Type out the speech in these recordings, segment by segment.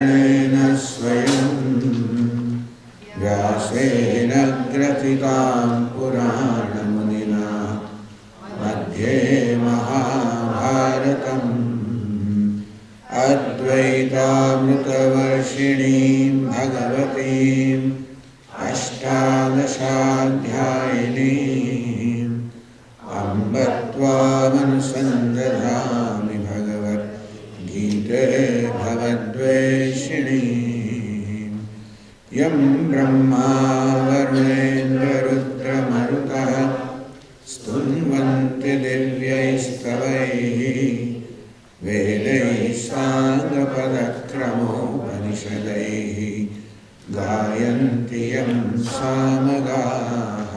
स्वयं व्यासेन ग्रथितां पुराणमुनिना मध्ये महाभारतम् अद्वैतामृतवर्षिणीं भगवतीम् अष्टादशाध्यायिनीम् अम्ब त्वामनुसन्दधामि भगवद्गीते भवद्वेषिणीम् यं ब्रह्मा वरुणेन्द्ररुद्रमरुतः स्तुन्वन्ति दिव्यैस्तवैः वेदैः साङ्गपदक्रमोपनिषदैः गायन्ति यं सामगाः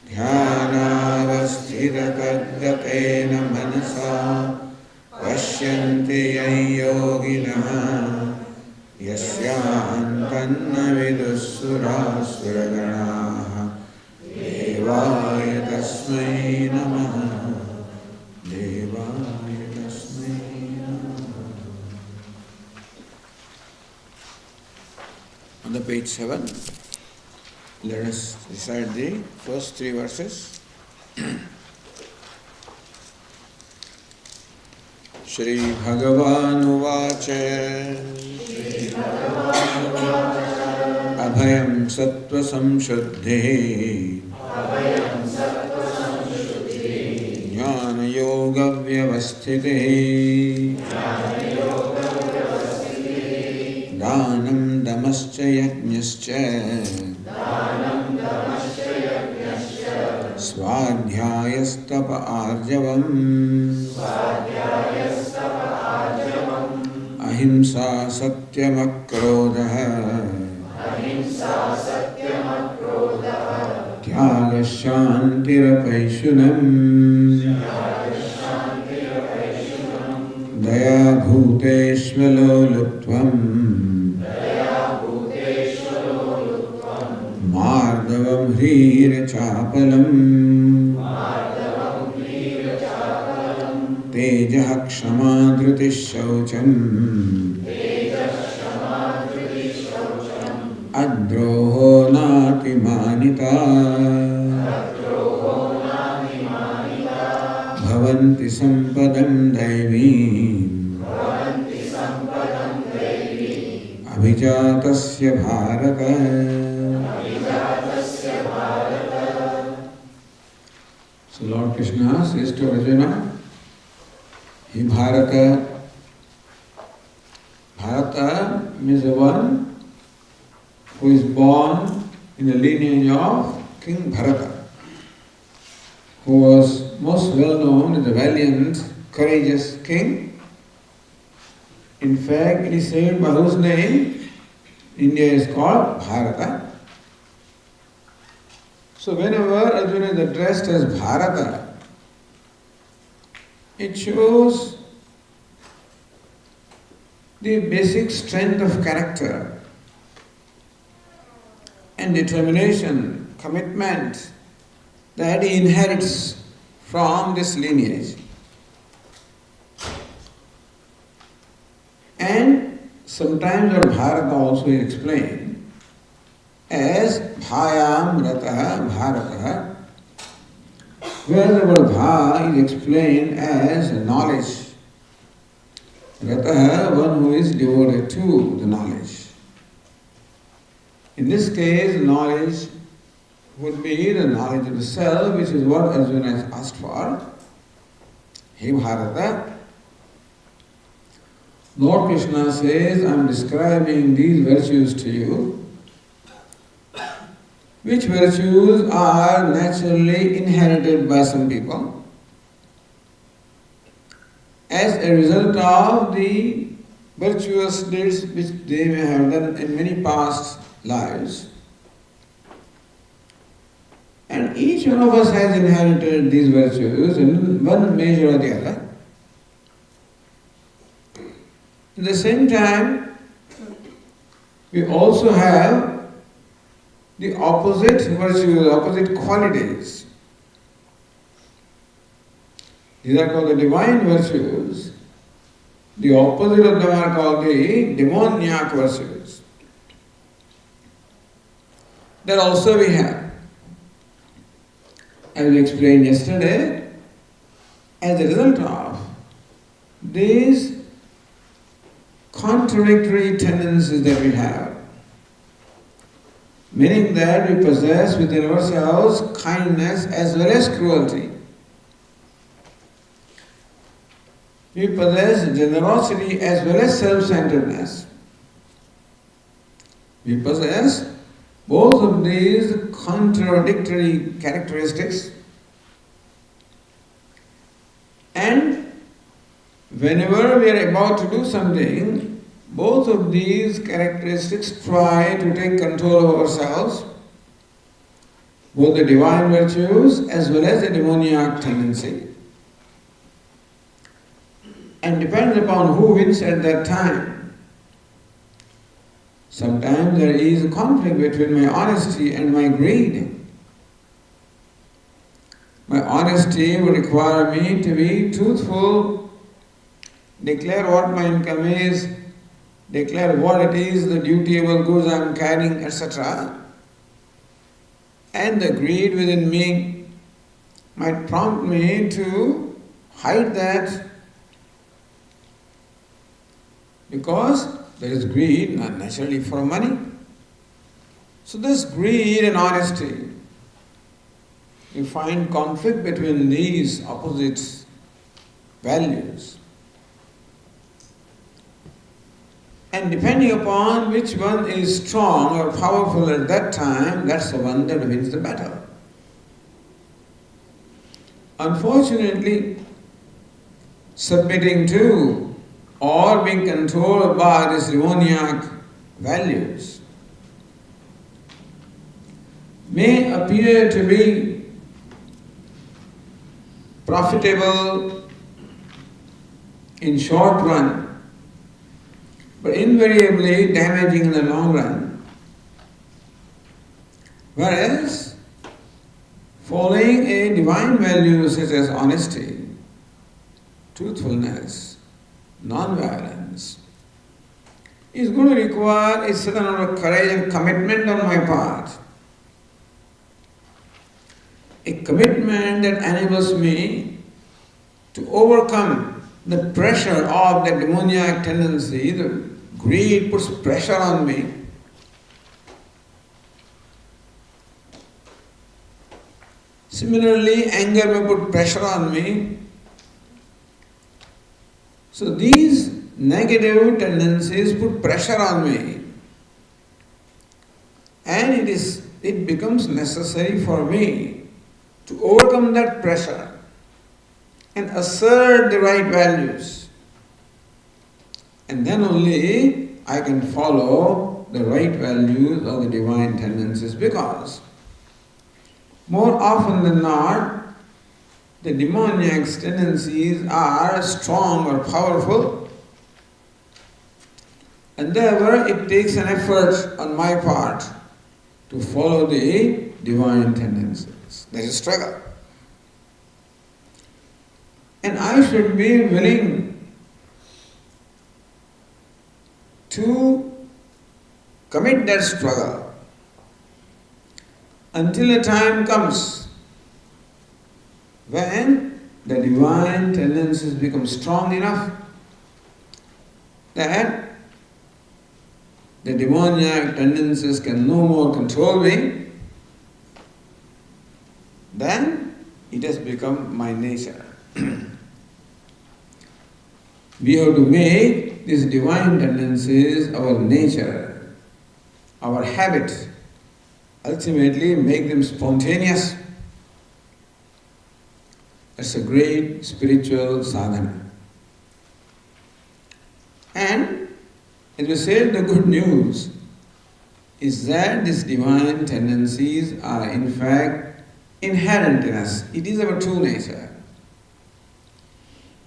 ध्यानावस्थिततद्गतेन मनसा पश्यन्ति यं योगिनः यस्यान्तन्न विदुःसुरासुरगणाः देवाय तस्मै नमः देवाय तस्मै नमः. On the page 7, let us recite the first 3 verses. Shri Bhagavan Uvacha Abhayam Sattva Samshuddhi Jnana Yoga Vyavasthiti Dhanam Damascha Yajnascha Swadhyayastapa Arjavam Ahimsa Satyamakrodha Tyaga Shantirapayshunam Daya Bhuteshvalolutvam Mardavam Hrira Chapalam Tejaha Kshama Dhriti Shaucham Adroho Nati Manita Bhavanti Sampadam Daivim Abhijatasya Bharata. So Lord Krishna says to Arjuna, He Bharata, Bharata means the one who is born in the lineage of King Bharata, who was most well known as a valiant, courageous king. In fact, it is said by whose name India is called Bharata. So whenever Arjuna is addressed as Bharata, it shows the basic strength of character and determination, commitment that he inherits from this lineage. And sometimes our Bharata also is explained as Bhayam Rataha Bharataha, where the word Bha is explained as knowledge. Rataha, one who is devoted to the knowledge. In this case, knowledge would be the knowledge of the self, which is what Arjuna has asked for. Hey Bharata, Lord Krishna says, I am describing these virtues to you, which virtues are naturally inherited by some people as a result of the virtuous deeds which they may have done in many past lives. And each one of us has inherited these virtues in one measure or the other. At the same time, we also have the opposite virtues, opposite qualities. These are called the divine virtues, The opposite of them are called the demoniac virtues. That also we have. As we explained yesterday, as a result of these contradictory tendencies that we have, meaning that we possess within ourselves kindness as well as cruelty. We possess generosity as well as self-centeredness. We possess both of these contradictory characteristics, and whenever we are about to do something, both of these characteristics try to take control of ourselves, both the divine virtues as well as the demoniac tendency, and depends upon who wins at that time. Sometimes there is a conflict between my honesty and my greed. My honesty would require me to be truthful, declare what my income is, declare what it is, the dutiable goods I am carrying, etc. And the greed within me might prompt me to hide that, because there is greed, not naturally for money. So this greed and honesty, you find conflict between these opposite values. And depending upon which one is strong or powerful at that time, that's the one that wins the battle. Unfortunately, submitting to or being controlled by these demoniac values may appear to be profitable in short run, but invariably damaging in the long run. Whereas following a divine value such as honesty, truthfulness, non-violence is going to require a certain amount of courage and commitment on my part. A commitment that enables me to overcome the pressure of the demoniac tendency. The greed puts pressure on me. Similarly, anger may put pressure on me. So these negative tendencies put pressure on me, and it becomes necessary for me to overcome that pressure and assert the right values, and then only I can follow the right values of the divine tendencies, because more often than not, the demoniac tendencies are strong or powerful, and therefore it takes an effort on my part to follow the divine tendencies. There is a struggle. And I should be willing to commit that struggle until a time comes when the divine tendencies become strong enough that the demoniac tendencies can no more control me, then it has become my nature. We have to make these divine tendencies our nature, our habit, ultimately make them spontaneous. That's a great spiritual sadhana. And as we said, the good news is that these divine tendencies are in fact inherent in us. It is our true nature.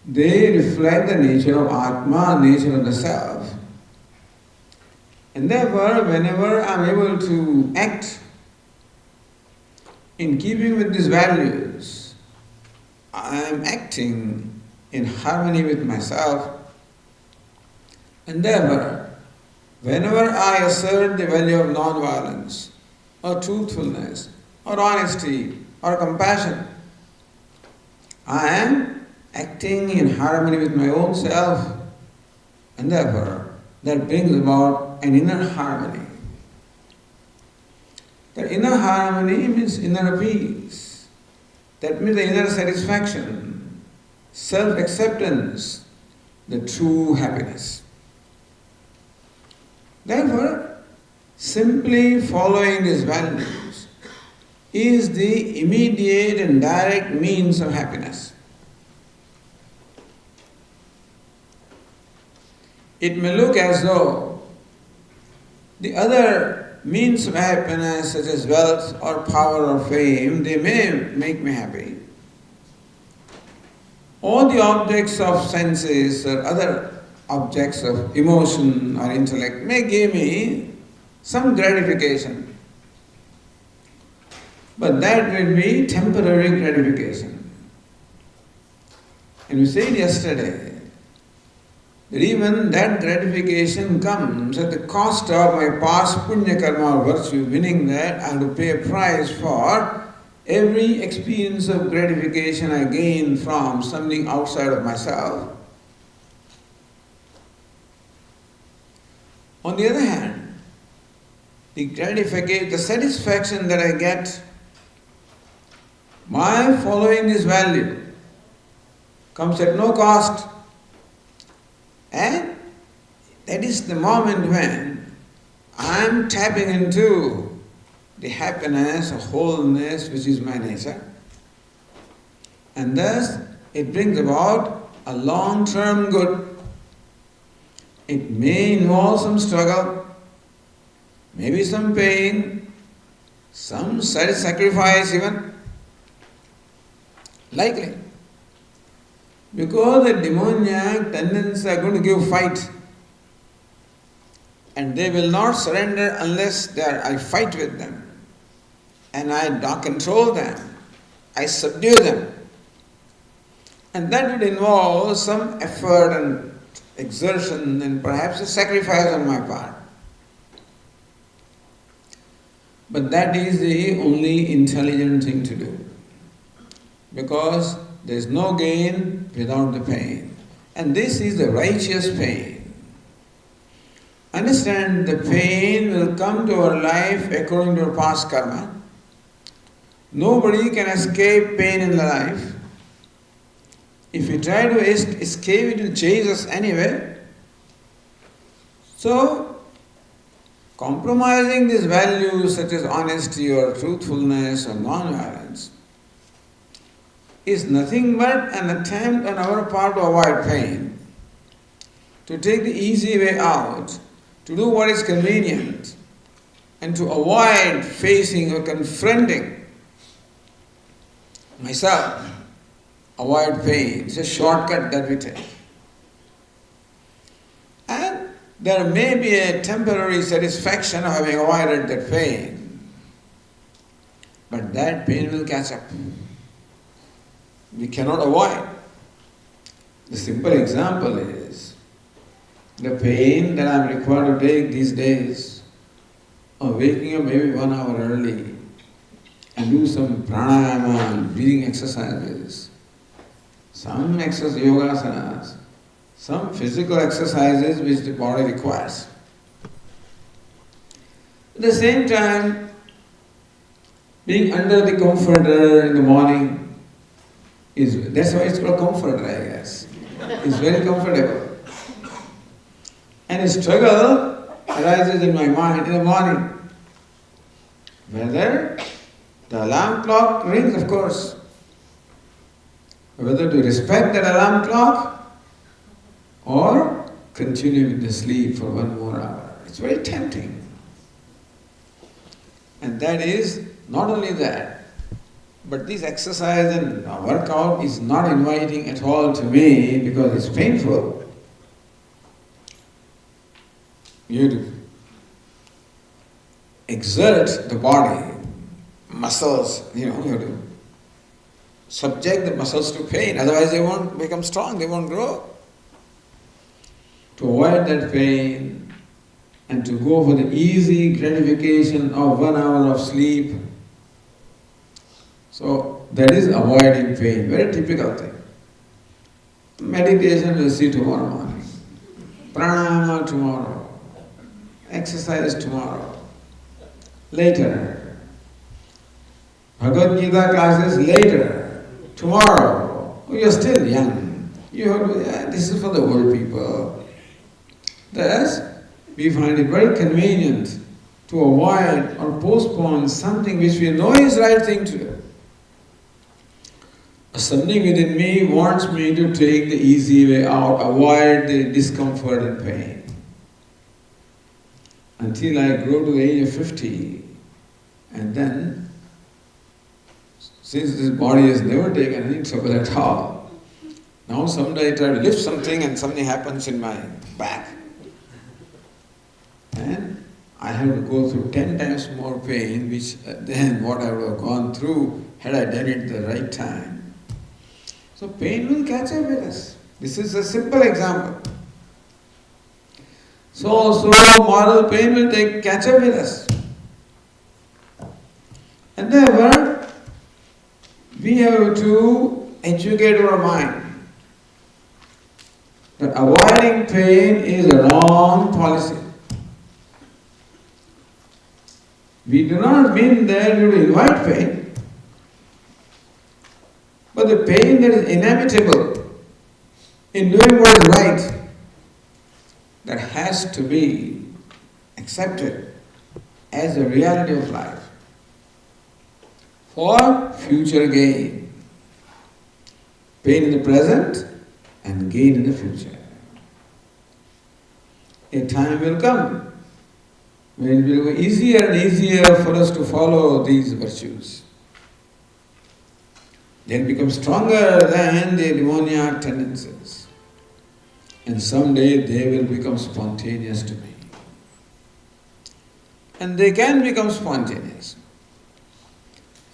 They reflect the nature of Atma, nature of the self. And therefore, whenever I am able to act in keeping with these values, I am acting in harmony with myself, And therefore, whenever I assert the value of non-violence, or truthfulness, or honesty, or compassion, I am acting in harmony with my own self, and therefore that brings about an inner harmony. The inner harmony means inner peace. That means the inner satisfaction, self-acceptance, the true happiness. Therefore, simply following these values is the immediate and direct means of happiness. It may look as though the other means of happiness, such as wealth or power or fame, they may make me happy. All the objects of senses or other objects of emotion or intellect may give me some gratification. But that will be temporary gratification. And we said yesterday that even that gratification comes at the cost of my past punya karma or virtue, meaning that I have to pay a price for every experience of gratification I gain from something outside of myself. On the other hand, the satisfaction that I get by following this value comes at no cost. And that is the moment when I am tapping into the happiness or wholeness which is my nature. And thus it brings about a long-term good. It may involve some struggle, maybe some pain, some self-sacrifice even. Likely. Because the demoniac tendencies are going to give fight. And they will not surrender unless I fight with them. And I control them. I subdue them. And that would involve some effort and exertion and perhaps a sacrifice on my part. But that is the only intelligent thing to do. Because there is no gain without the pain. And this is the righteous pain. Understand, the pain will come to our life according to our past karma. Nobody can escape pain in life. If you try to escape, it will chase us anyway. So, compromising these values such as honesty or truthfulness or non-violence is nothing but an attempt on our part to avoid pain, to take the easy way out, to do what is convenient, and to avoid facing or confronting myself, avoid pain. It's a shortcut that we take. And there may be a temporary satisfaction of having avoided that pain, but that pain will catch up. We cannot avoid. The simple example is the pain that I am required to take these days of waking up maybe 1 hour early and do some pranayama and breathing exercises, some yogasanas, some physical exercises which the body requires. At the same time, being under the comforter in the morning, that's why it's called comforter, I guess. It's very comfortable. And a struggle arises in my mind in the morning. Whether the alarm clock rings, of course. Whether to respect that alarm clock or continue with the sleep for 1 more hour. It's very tempting. And that is not only that, but this exercise and workout is not inviting at all to me because it's painful. You have to exert the body, muscles, you have to subject the muscles to pain, otherwise they won't become strong, they won't grow. to avoid that pain and to go for the easy gratification of 1 hour of sleep. So that is avoiding pain, very typical thing. Meditation we'll see tomorrow morning, pranayama tomorrow, exercise tomorrow, later, Bhagavad Gita classes later, tomorrow. Oh, you're still young. You have to, this is for the old people. Thus, we find it very convenient to avoid or postpone something which we know is the right thing to do. Something within me wants me to take the easy way out, avoid the discomfort and pain. Until I grow to the age of 50, and then, since this body has never taken any trouble at all, now someday I try to lift something and something happens in my back. And I have to go through 10 times more pain than what I would have gone through had I done it at the right time. So pain will catch up with us. This is a simple example. So moral pain will catch up with us. And therefore, we have to educate our mind that avoiding pain is a wrong policy. We do not mean that you invite pain, but the pain that is inevitable in doing what is right, that has to be accepted as a reality of life for future gain. Pain in the present and gain in the future. A time will come when it will be easier and easier for us to follow these virtues. They'll become stronger than the demoniac tendencies. And someday they will become spontaneous to me. And they can become spontaneous.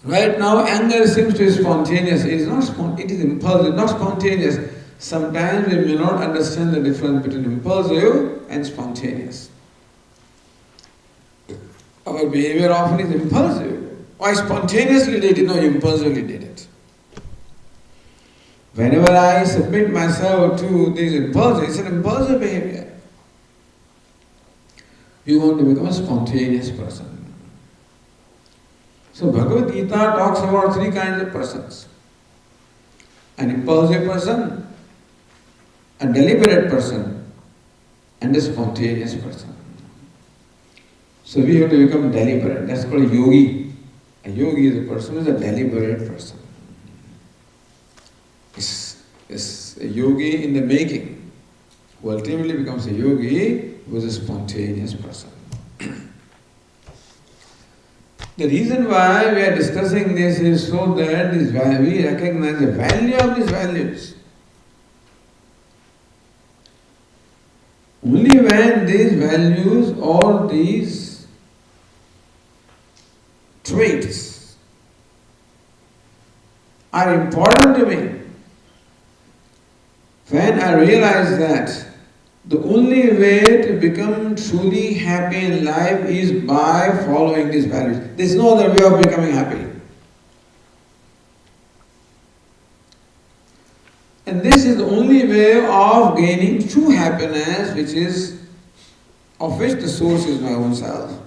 Right now, anger seems to be spontaneous. It is not spontaneous, it is impulsive, not spontaneous. Sometimes we may not understand the difference between impulsive and spontaneous. Our behavior often is impulsive. I spontaneously did it, no, you impulsively did it. Whenever I submit myself to these impulses, it's an impulsive behavior. We want to become a spontaneous person. So Bhagavad Gita talks about 3 kinds of persons. An impulsive person, a deliberate person, and a spontaneous person. So we have to become deliberate. That's called a yogi. A yogi is a person who is a deliberate person. Is a yogi in the making, who ultimately becomes a yogi, who is a spontaneous person. The reason why we are discussing this is so that we recognize the value of these values. Only when these values or these traits are important to me, when I realize that the only way to become truly happy in life is by following these values. There is no other way of becoming happy. And this is the only way of gaining true happiness, of which the source is my own self.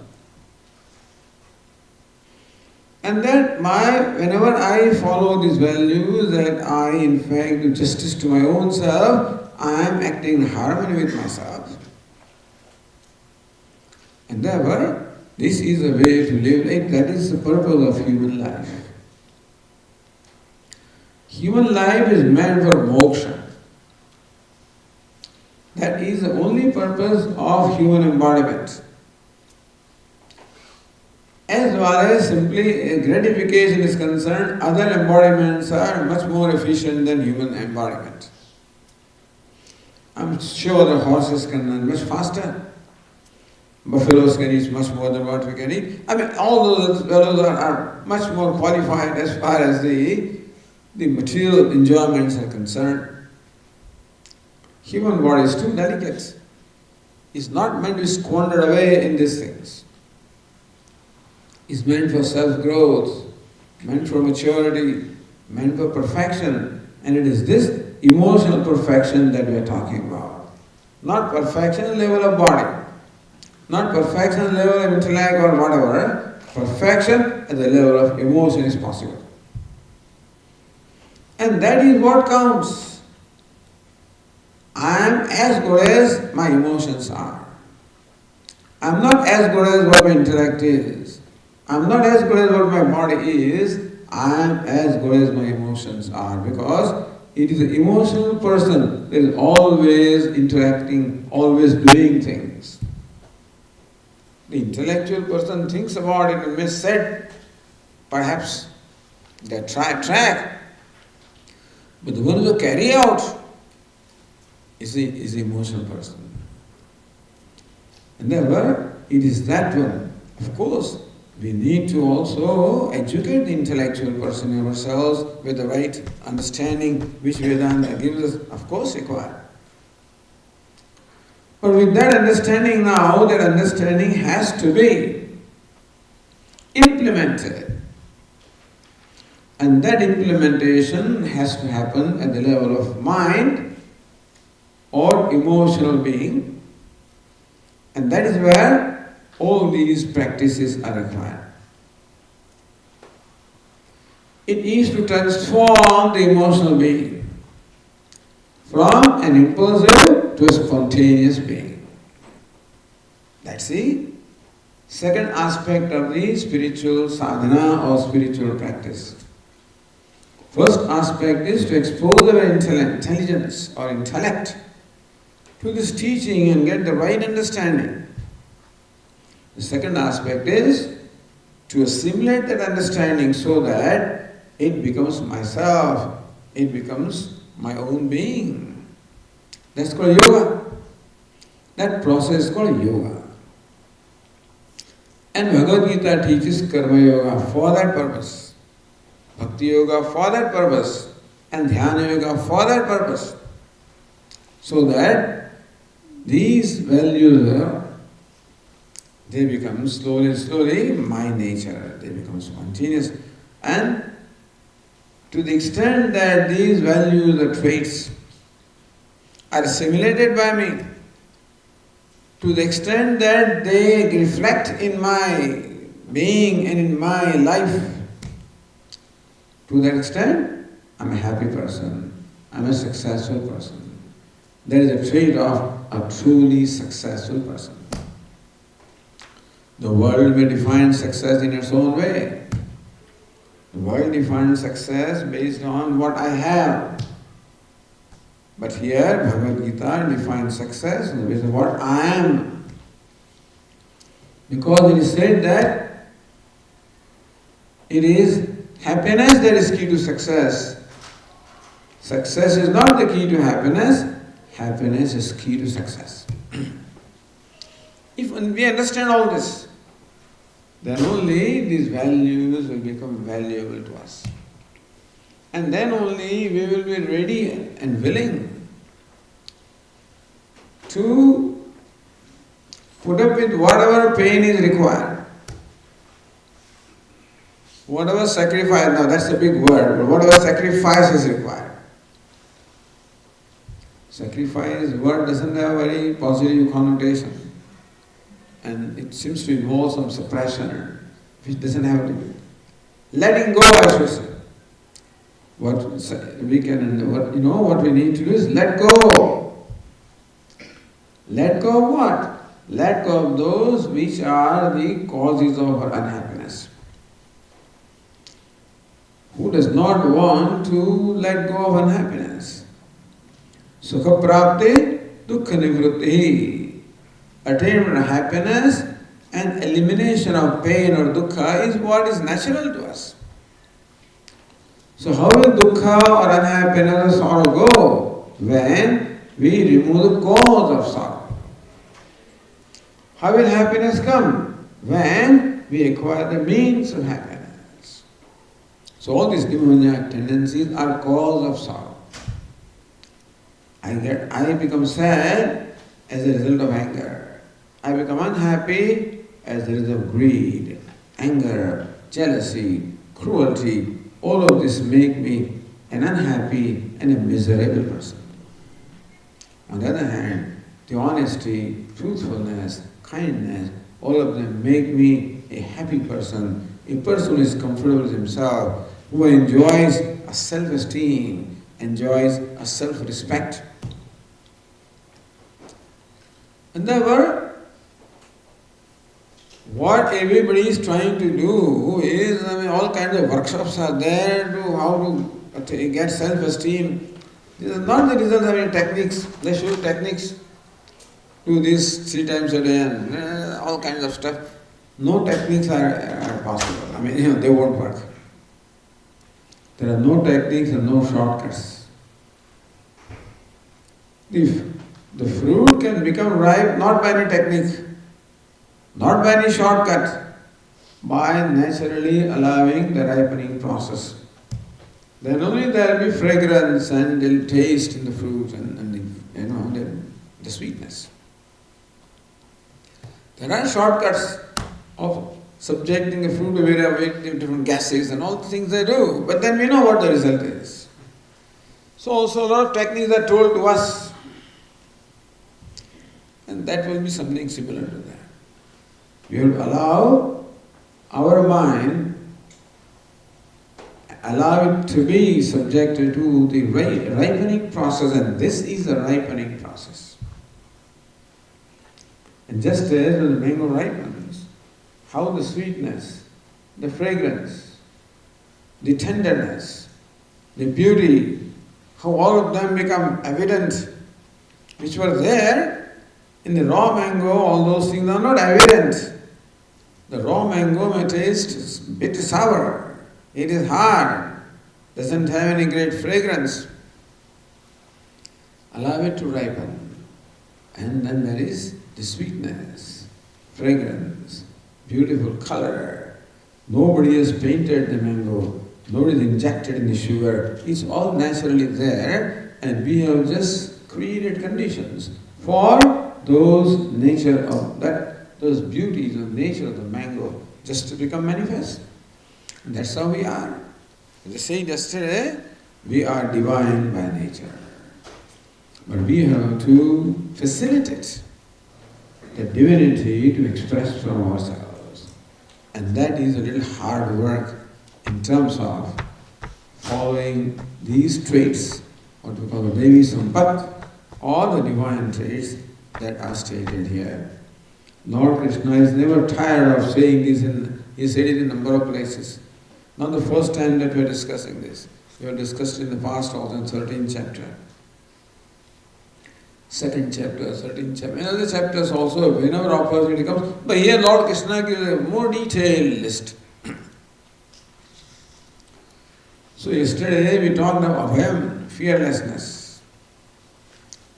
And that whenever I follow these values, that I in fact do justice to my own self, I am acting in harmony with myself. And therefore, this is a way to live life. That is the purpose of human life. Human life is meant for moksha. That is the only purpose of human embodiment. As far as simply gratification is concerned, other embodiments are much more efficient than human embodiment. I'm sure the horses can run much faster. Buffaloes can eat much more than what we can eat. I mean, all those fellows are much more qualified as far as the material enjoyments are concerned. Human body is too delicate. is not meant to be squandered away in these things. It's meant for self-growth, meant for maturity, meant for perfection. And it is this emotional perfection that we are talking about. Not perfection at the level of body, not perfection at the level of intellect or whatever. Perfection at the level of emotion is possible. And that is what counts. I am as good as my emotions are. I am not as good as what my intellect is. I am not as good as what my body is. I am as good as my emotions are, because it is an emotional person that is always interacting, always doing things. The intellectual person thinks about it and may set, perhaps, their track. But the one who carry out is the emotional person. And therefore, it is that one. Of course, we need to also educate the intellectual person in ourselves with the right understanding which Vedanta gives us, of course, required. But with that understanding now, that understanding has to be implemented. And that implementation has to happen at the level of mind or emotional being. And that is where all these practices are required. It is to transform the emotional being from an impulsive to a spontaneous being. That's the second aspect of the spiritual sadhana or spiritual practice. First aspect is to expose our intelligence or intellect to this teaching and get the right understanding. The second aspect is to assimilate that understanding so that it becomes myself, it becomes my own being. That's called yoga. That process is called yoga. And Bhagavad Gita teaches karma yoga for that purpose, bhakti yoga for that purpose, and dhyana yoga for that purpose. So that these values they become slowly my nature. They become spontaneous. And to the extent that these values or traits are assimilated by me, to the extent that they reflect in my being and in my life, to that extent, I'm a happy person. I'm a successful person. That is a trait of a truly successful person. The world may define success in its own way. The world defines success based on what I have. But here, Bhagavad Gita defines success based on what I am. Because it is said that it is happiness that is key to success. Success is not the key to happiness. Happiness is key to success. If we understand all this, then only these values will become valuable to us. And then only we will be ready and willing to put up with whatever pain is required. Whatever sacrifice, now that's a big word, but whatever sacrifice is required. Sacrifice word doesn't have a very positive connotation. And it seems to involve some suppression, which doesn't have to be. Letting go, I should say. What we need to do is let go. Let go of what? Let go of those which are the causes of our unhappiness. Who does not want to let go of unhappiness? Sukha prapti, dukkha nivritti. Attainment of happiness and elimination of pain or dukkha is what is natural to us. So how will dukkha or unhappiness or sorrow go? When we remove the cause of sorrow. How will happiness come? When we acquire the means of happiness. So all these demoniac tendencies are cause of sorrow. I become sad as a result of anger. I become unhappy as there is of greed, anger, jealousy, cruelty. All of this make me an unhappy and a miserable person. On the other hand, the honesty, truthfulness, kindness, all of them make me a happy person, a person who is comfortable with himself, who enjoys a self-esteem, enjoys a self-respect. And therefore, what everybody is trying to do is, all kinds of workshops are there to how to get self-esteem. These are not the result of any techniques. They show techniques. Do this 3 times a day and all kinds of stuff. No techniques are possible. They won't work. There are no techniques and no shortcuts. If the fruit can become ripe not by any technique, not by any shortcut, by naturally allowing the ripening process. Then only there will be fragrance and they'll taste in the fruit and the sweetness. There are shortcuts of subjecting the fruit to various different gases and all the things they do, but then we know what the result is. So also a lot of techniques are told to us, and that will be something similar to that. We have to allow our mind, allow it to be subjected to the ripening process, and this is a ripening process. And just as when the mango ripens, how the sweetness, the fragrance, the tenderness, the beauty, how all of them become evident, which were there in the raw mango, all those things are not evident. The raw mango may taste a bit sour, it is hard, doesn't have any great fragrance. Allow it to ripen, and then there is the sweetness, fragrance, beautiful color. Nobody has painted the mango, nobody has injected in the sugar. It's all naturally there, and we have just created conditions for those nature of that, those beauties of nature of the mango just to become manifest. And that's how we are. As I said yesterday, we are divine by nature. But we have to facilitate the divinity to express from ourselves. And that is a little hard work in terms of following these traits, what we call the Devi Sampat, or the divine traits that are stated here. Lord Krishna is never tired of saying this, he said it in a number of places. Not the first time that we are discussing this. We have discussed it in the past also in 13th chapter. 2nd chapter, 13th chapter. In other chapters also, whenever opportunity comes, but here Lord Krishna gives a more detailed list. So yesterday we talked about Abhayam, fearlessness.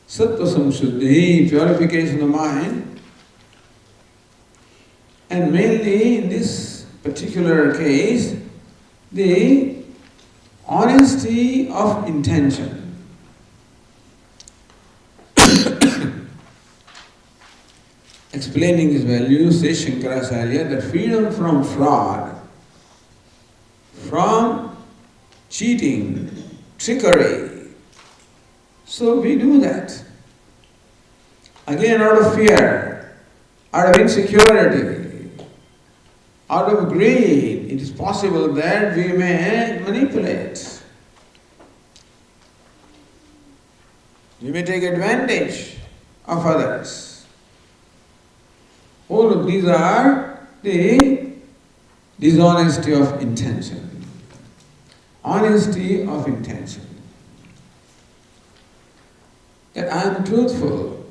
Sattva samshuddhi, purification of mind. And mainly in this particular case, the honesty of intention. Explaining this value, says Shankaracharya, that freedom from fraud, from cheating, trickery. So we do that. Again, out of fear, out of insecurity, out of greed, it is possible that we may manipulate. We may take advantage of others. All of these are the dishonesty of intention. Honesty of intention. That I am truthful,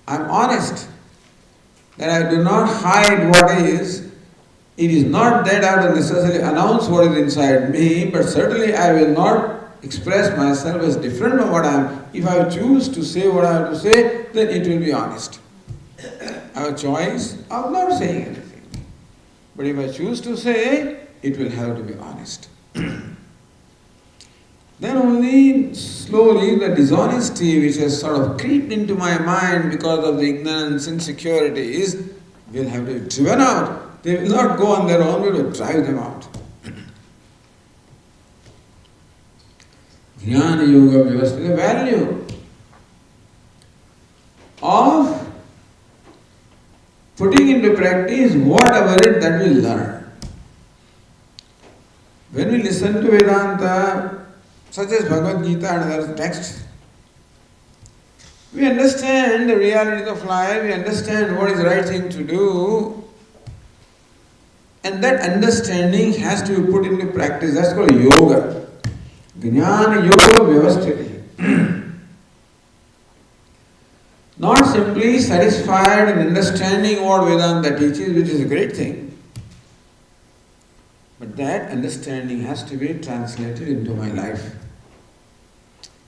I am honest, that I do not hide what is. It is not that I have to necessarily announce what is inside me, but certainly I will not express myself as different from what I am. If I choose to say what I have to say, then it will be honest. I have a choice of not saying anything. But if I choose to say, it will have to be honest. Then only slowly the dishonesty which has sort of creeped into my mind because of the ignorance, insecurity is will have to be driven out. They will not go on their own, we will drive them out. Jnana Yoga Vyavastha, the value of putting into practice whatever it that we learn. When we listen to Vedanta, such as Bhagavad Gita and other texts, we understand the realities of life, we understand what is the right thing to do, and that understanding has to be put into practice. That's called yoga. Jnana Yoga Vyavasthiti. Not simply satisfied in understanding what Vedanta teaches, which is a great thing, but that understanding has to be translated into my life.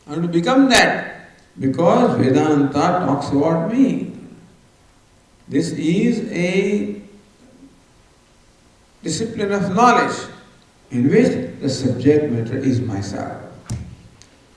I want to become that because Vedanta talks about me. This is a discipline of knowledge in which the subject matter is myself.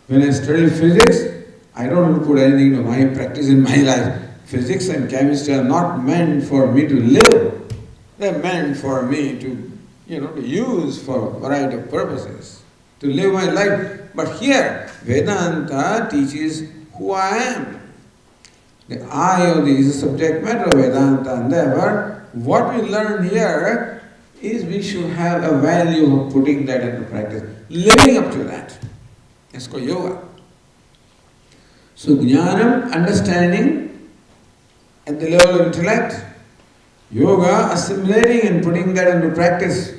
When I study physics, I don't want to put anything into my practice in my life. Physics and chemistry are not meant for me to live. They're meant for me to use for a variety of purposes, to live my life. But here, Vedanta teaches who I am. The I of this is the subject matter of Vedanta, and therefore, what we learn here is we should have a value of putting that into practice, living up to that. That's called yoga. So jnanam, understanding at the level of intellect, yoga, assimilating and putting that into practice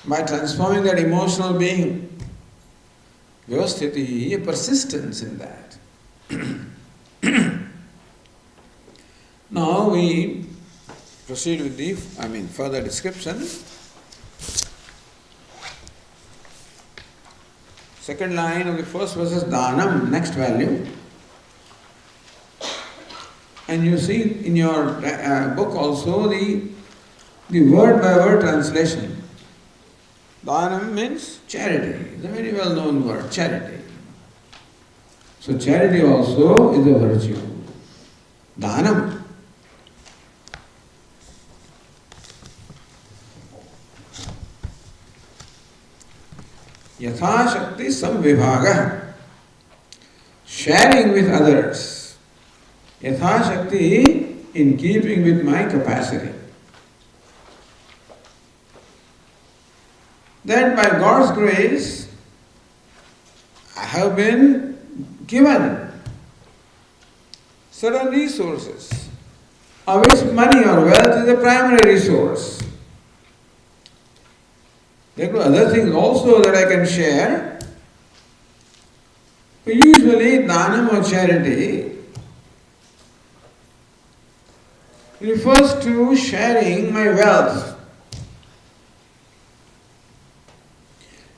by transforming that emotional being. Vyavasthiti, a persistence in that. Now we proceed with the further description. Second line of the first verse is Dhanam, next value. And you see in your book also the word by word translation. Dhanam means charity. It's a very well known word, charity. So charity also is a virtue. Dhanam. Yatha Shakti Samvibhaga, sharing with others. Yatha Shakti, in keeping with my capacity. That by God's grace, I have been given certain resources, of which money or wealth is a primary resource. There are other things also that I can share. But usually, dhanam or charity refers to sharing my wealth.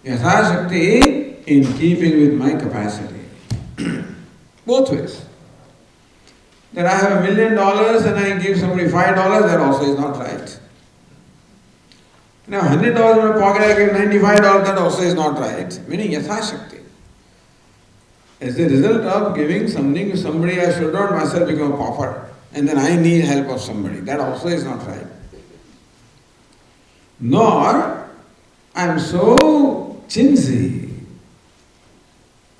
Yatha Shakti, in keeping with my capacity. Both ways. That I have $1 million and I give somebody $5, that also is not right. Now, $100 in my pocket, I give $95, that also is not right. Meaning Yatha Shakti. As a result of giving something to somebody, I should not myself become a pauper. And then I need help of somebody. That also is not right. Nor, I am so chintzy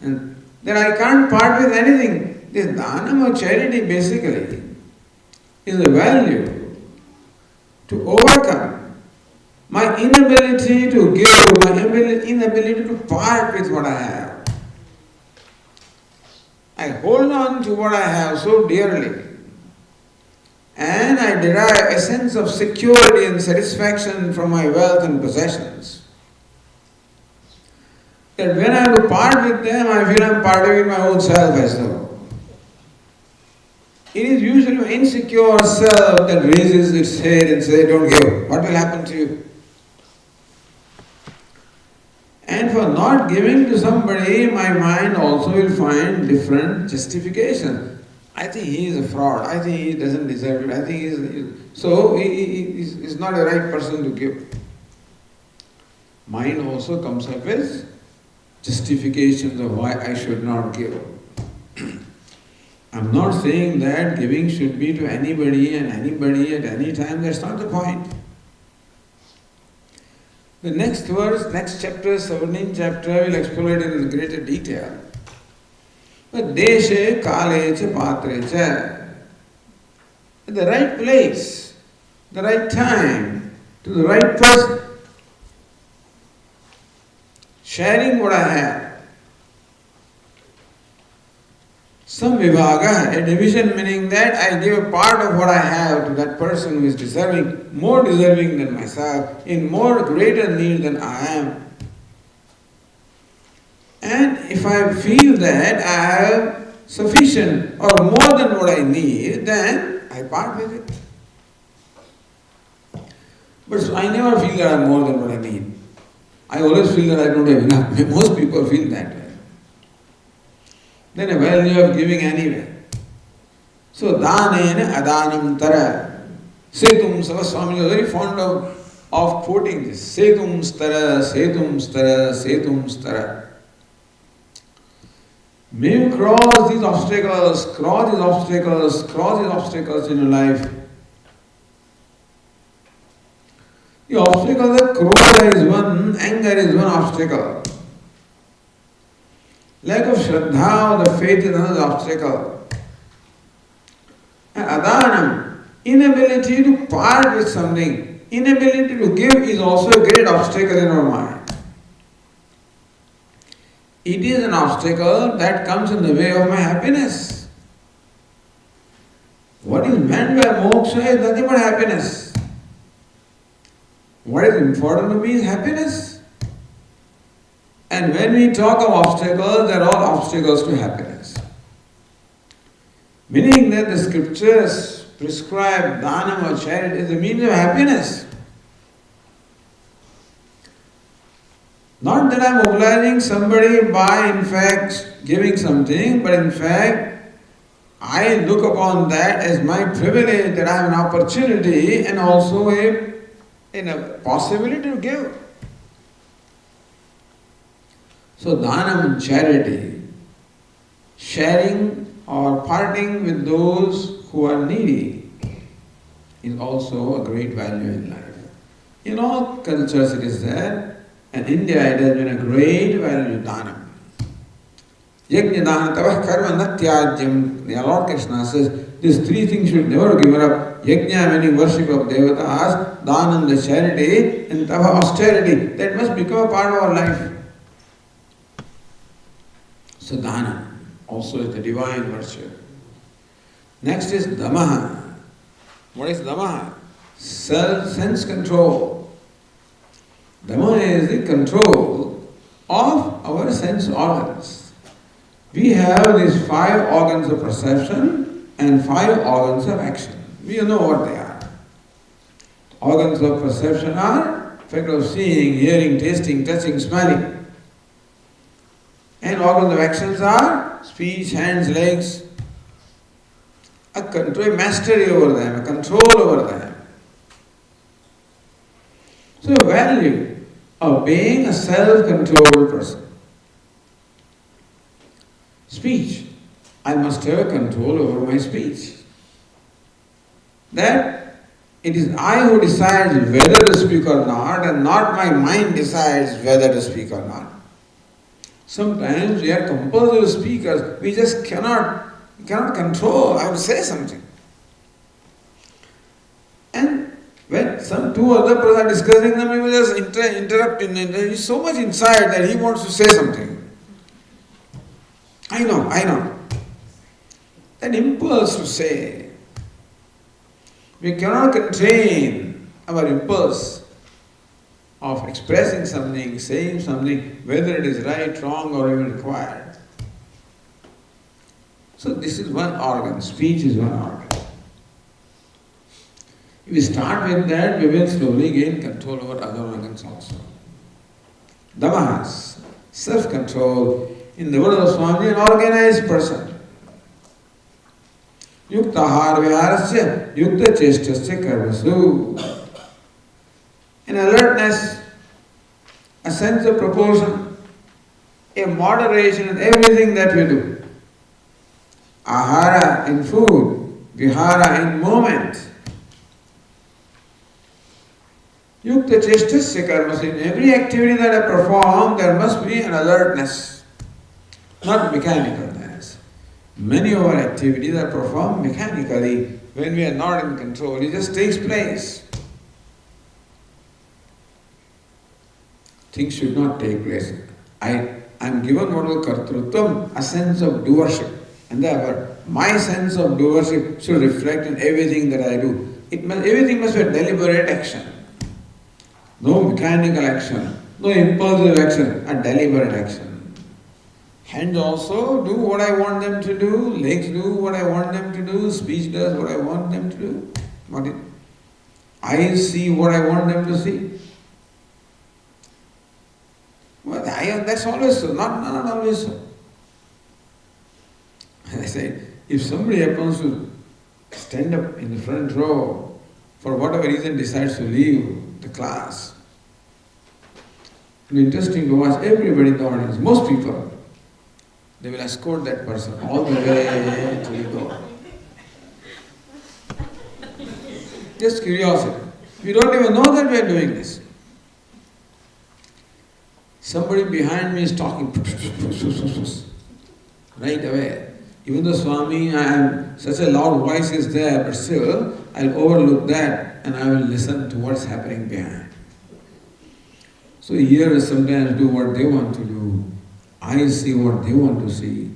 and that I can't part with anything. This dhanam or charity basically is a value to overcome my inability to give, my inability to part with what I have. I hold on to what I have so dearly, and I derive a sense of security and satisfaction from my wealth and possessions. That when I have to part with them, I feel I am parting with my own self as though. It is usually an insecure self that raises its head and says, don't give. What will happen to you? And for not giving to somebody, my mind also will find different justifications. I think he is a fraud. I think he doesn't deserve it. I think he is not a right person to give. Mind also comes up with justifications of why I should not give. I'm not saying that giving should be to anybody and anybody at any time. That's not the point. The next verse, next chapter, 17th chapter, will explore it in greater detail. But deshe, kale, cha, patre, cha. At the right place, the right time, to the right person. Sharing what I have. Some vibhaga, a division, meaning that I give a part of what I have to that person who is deserving, more deserving than myself, in more greater need than I am. And if I feel that I have sufficient or more than what I need, then I part with it. But I never feel that I have more than what I need. I always feel that I don't have enough. Most people feel that way. Then a value of giving anyway. So, danena adanam tara. Setum Sava Swami was very fond of quoting this. Setum stara, setum stara, setum stara. May you cross these obstacles, cross these obstacles, cross these obstacles in your life. The obstacle that krodha is one, anger is one obstacle. Lack of shraddha or the faith is another obstacle. And adhanam, inability to part with something, inability to give is also a great obstacle in our mind. It is an obstacle that comes in the way of my happiness. What is meant by moksha is nothing but happiness. What is important to me is happiness. And when we talk of obstacles, they are all obstacles to happiness. Meaning that the scriptures prescribe dhanam or charity as a means of happiness. Not that I am obliging somebody by in fact giving something, but in fact I look upon that as my privilege that I have an opportunity and also a possibility to give. So dhanam, charity, sharing or parting with those who are needy is also a great value in life. In all cultures it is there, and India it has been a great value, dhanam. Yajna dana tavah karma natyajyam. The Lord Krishna says, these three things should never give up. Yajna meaning worship of devatas, dhanam the charity, and tava austerity. That must become a part of our life. So dhanam also is the divine virtue. Next is damaha. What is damaha? Sense control. Damaha is the control of our sense organs. We have these 5 organs of perception and 5 organs of action. We know what they are. Organs of perception are fact of seeing, hearing, tasting, touching, smelling. And organs of actions are speech, hands, legs. A mastery over them, a control over them. So the value of being a self-controlled person. Speech. I must have a control over my speech. That it is I who decides whether to speak or not, and not my mind decides whether to speak or not. Sometimes we are compulsive speakers, we just cannot control. I will say something. And when some 2 other persons are discussing them, we will just interrupt him. There is so much inside that he wants to say something. I know. That impulse to say. We cannot contain our impulse of expressing something, saying something, whether it is right, wrong, or even required. So this is one organ. Speech is one organ. If we start with that, we will slowly gain control over other organs also. Damahas, self-control, in the word of Swami, an organized person. Yukta ahar viharasya, yukta cheshtasya karmasu. An alertness, a sense of proportion, a moderation in everything that we do. ahara in food, vihara in movement. Yukta chestasya karmas. In every activity that I perform, there must be an alertness, not mechanicalness. Many of our activities are performed mechanically when we are not in control. It just takes place. Things should not take place. I am given what is kartrutvam, a sense of doership. And therefore, my sense of doership should reflect in everything that I do. Everything must be a deliberate action. No mechanical action, no impulsive action, a deliberate action. Hands also do what I want them to do, legs do what I want them to do, speech does what I want them to do. Eyes see what I want them to see. Well, that's always so, not always so. I say, if somebody happens to stand up in the front row, for whatever reason decides to leave the class, it's interesting to watch everybody in the audience, most people, they will escort that person all the way to the door. Just curiosity. We don't even know that we are doing this. Somebody behind me is talking right away. Even though Swami, such a loud voice is there, but still I'll overlook that and I will listen to what's happening behind. So ears sometimes do what they want to do, eyes see what they want to see,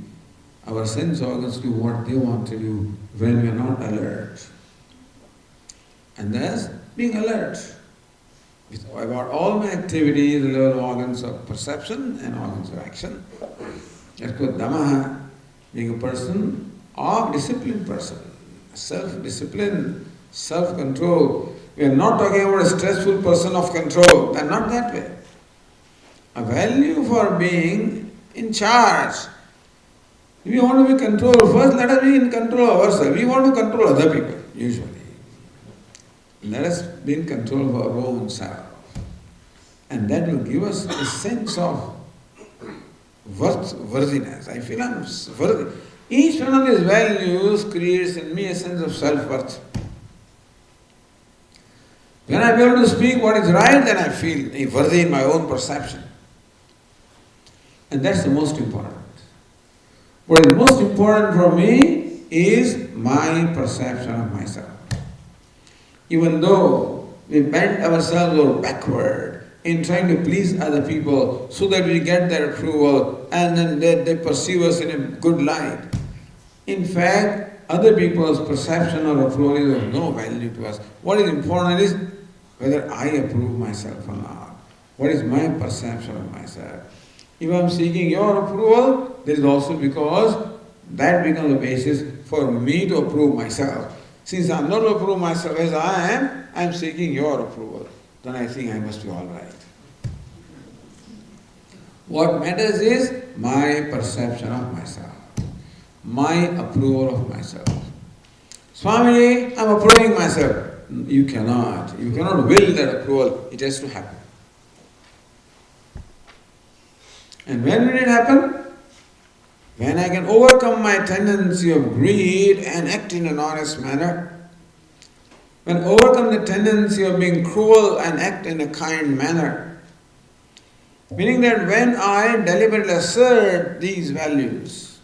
our sense organs do what they want to do when we are not alert. And that's being alert. About all my activities, the level of organs of perception and organs of action. That's called Dhammaha, being a person of disciplined person, self-discipline, self-control. We are not talking about a stressful person of control, they're not that way. A value for being in charge. If we want to be controlled, first let us be in control of ourselves. We want to control other people, usually. Let us be in control of our own self. And that will give us a sense of worthiness. I feel I'm worthy. Each one of these values creates in me a sense of self-worth. When I'm able to speak what is right, then I feel worthy in my own perception. And that's the most important. What is most important for me is my perception of myself. Even though we bend ourselves over backward in trying to please other people so that we get their approval and then they perceive us in a good light. In fact, other people's perception or approval is of no value to us. What is important is whether I approve myself or not. What is my perception of myself? If I am seeking your approval, that is also because that becomes the basis for me to approve myself. Since I am not to approve myself as I am seeking your approval. Then I think I must be all right. What matters is my perception of myself, my approval of myself. Swami, I am approving myself. You cannot will that approval. It has to happen. And when will it happen? When I can overcome my tendency of greed and act in an honest manner, when I overcome the tendency of being cruel and act in a kind manner, meaning that when I deliberately assert these values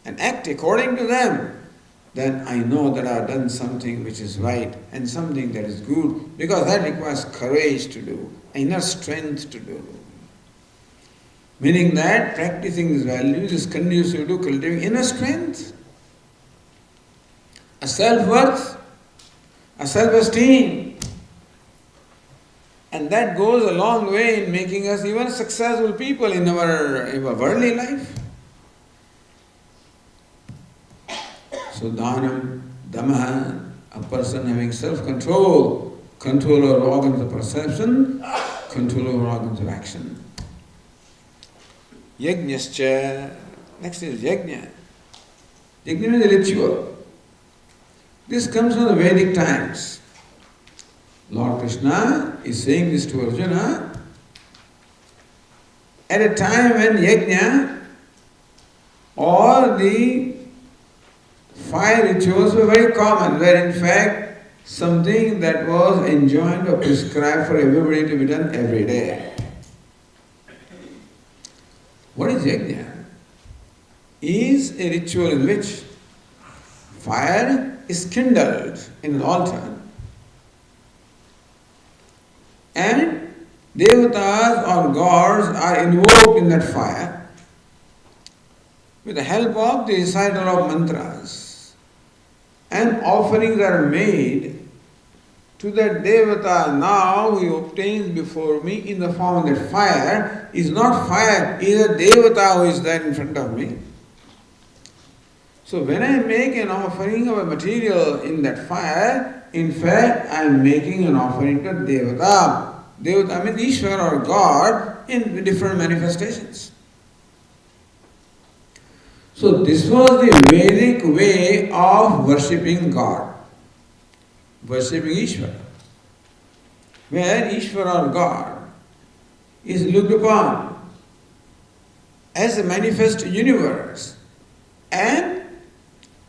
and act according to them, then I know that I have done something which is right and something that is good, because that requires courage to do, inner strength to do. Meaning that practicing these values is conducive to cultivating inner strength, a self-worth, a self-esteem. And that goes a long way in making us even successful people in our worldly life. So dhanam, dhammaha, a person having self-control, control over organs of perception, control over organs of action. Yajnascha, next is yajna. Yajna is a ritual. This comes from the Vedic times. Lord Krishna is saying this to Arjuna at a time when yajna Or the fire rituals were very common, where in fact something that was enjoined or prescribed for everybody to be done every day. What is yajna? Is a ritual in which fire is kindled in an altar and devatas or gods are invoked in that fire with the help of the recital of mantras, and offerings are made to that devata. Now he obtains before me in the form of that fire. Is not fire, is a devata who is there in front of me. So when I make an offering of a material in that fire, in fact I am making an offering to devata. Devata means Ishvara or God in different manifestations. So this was the Vedic way of worshipping God, worshipping Ishvara, where Ishvara or God is looked upon as a manifest universe, and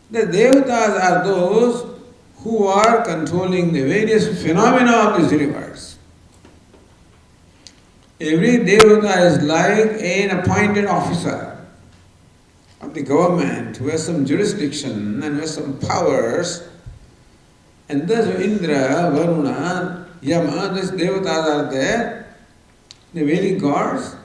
the devatas are those who are controlling the various phenomena of this universe. Every devata is like an appointed officer of the government who has some jurisdiction and has some powers, and thus Indra, Varuna, Yama, these devatas are there, the Vedic gods,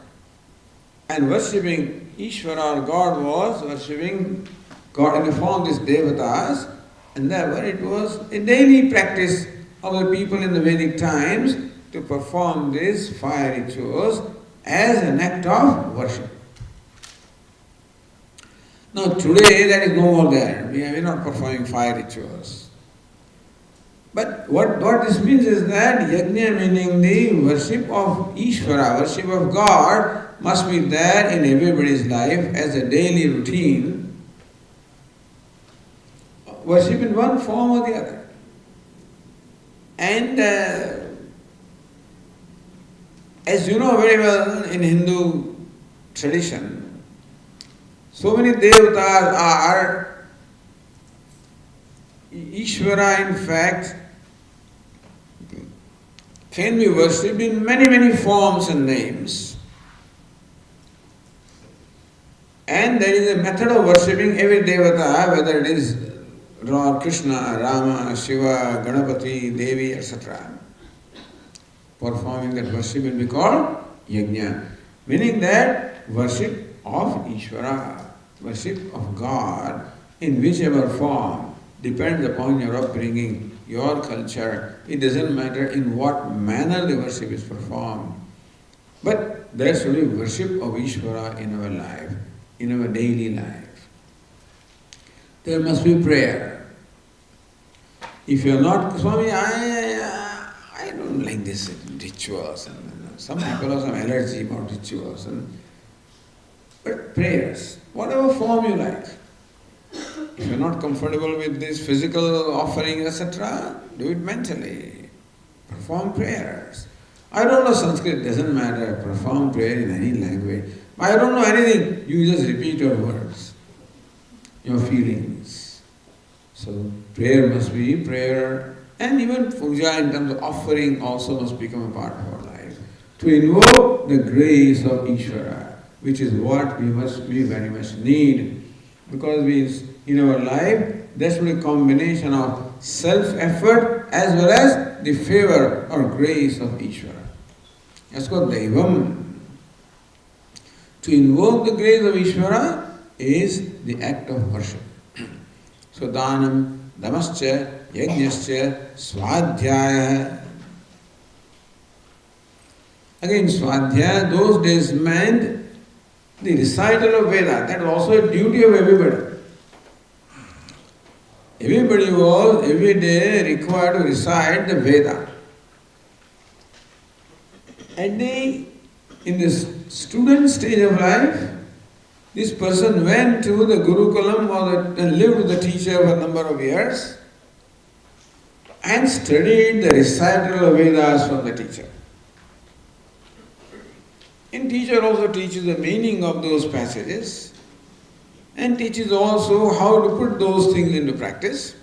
and worshipping Ishvara or God was worshipping God in the form of these devatas, and therefore it was a daily practice of the people in the Vedic times to perform these fire rituals as an act of worship. Now today that is no more there. We are not performing fire rituals. But what this means is that yajna, meaning the worship of Ishvara, worship of God, must be there in everybody's life as a daily routine. Worship in one form or the other. And as you know very well, in Hindu tradition, so many devatas are Ishvara, in fact, can be worshipped in many, many forms and names. And there is a method of worshipping every devata, whether it is Krishna, Rama, Shiva, Ganapati, Devi, etc. Performing that worship will be called yajna, meaning that worship of Ishvara, worship of God in whichever form depends upon your upbringing, your culture. It doesn't matter in what manner the worship is performed, but there should be worship of Ishvara in our life, in our daily life. There must be prayer. If you are not, Swami, I don't like this rituals, and some people have some allergy about rituals, but prayers, whatever form you like. If you are not comfortable with this physical offering, etc., do it mentally. Perform prayers. I don't know Sanskrit, doesn't matter. Perform prayer in any language. I don't know anything. You just repeat your words, your feelings. So prayer must be prayer, and even puja in terms of offering also must become a part of our life. To invoke the grace of Ishvara, which is what we very much need, because in our life there should be a combination of self-effort as well as the favor or grace of Ishvara. That's called Daivam. To invoke the grace of Ishvara is the act of worship. So Dhanam, Damascha, Yajnascha, Swadhyaya. Again, Swadhyaya, those days meant the recital of Veda. That was also a duty of everybody. Everybody was every day required to recite the Veda. And in this student stage of life, this person went to the Gurukulam and lived with the teacher for a number of years and studied the recital of Vedas from the teacher. And teacher also teaches the meaning of those passages, and teaches also how to put those things into practice.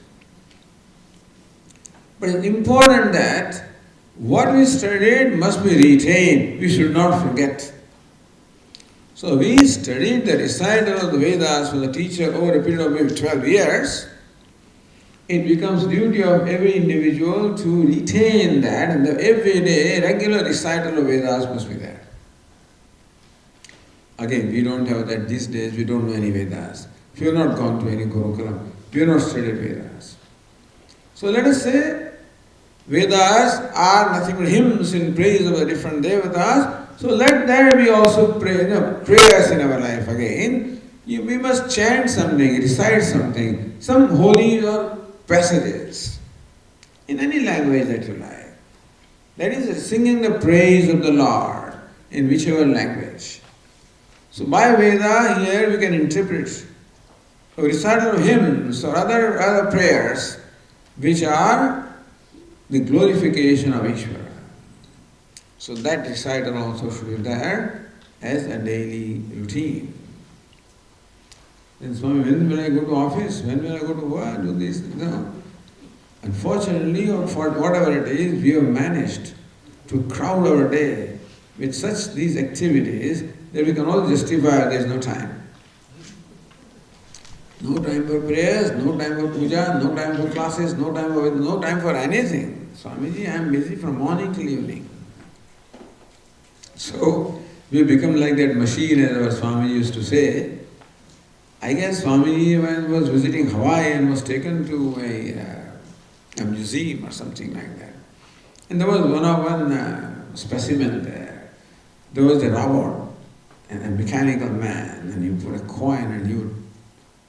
But it's important that what we studied must be retained. We should not forget. So we studied the recital of the Vedas from the teacher over a period of maybe 12 years. It becomes duty of every individual to retain that, and the everyday regular recital of Vedas must be there. Again, we don't have that these days. We don't know any Vedas. We have not gone to any Gurukulam. We have not studied Vedas. So let us say Vedas are nothing but hymns in praise of the different devatas. So let there be also prayers in our life again. We must chant something, recite something, some holy or passages in any language that you like. That is singing the praise of the Lord in whichever language. So by Veda here we can interpret a recital of hymns or other prayers which are the glorification of Ishvara. So that recital also should be there as a daily routine. Then Swami, when will I go to office? When will I go to work? Do this? No. Unfortunately, or for whatever it is, we have managed to crowd our day with such these activities that we can all justify there is no time. No time for prayers, no time for puja, no time for classes, no time for anything. Swamiji, I am busy from morning till evening. So we become like that machine, as our Swami used to say. I guess Swami was visiting Hawaii and was taken to a museum or something like that. And there was one specimen there. There was a robot and a mechanical man, and you put a coin and you would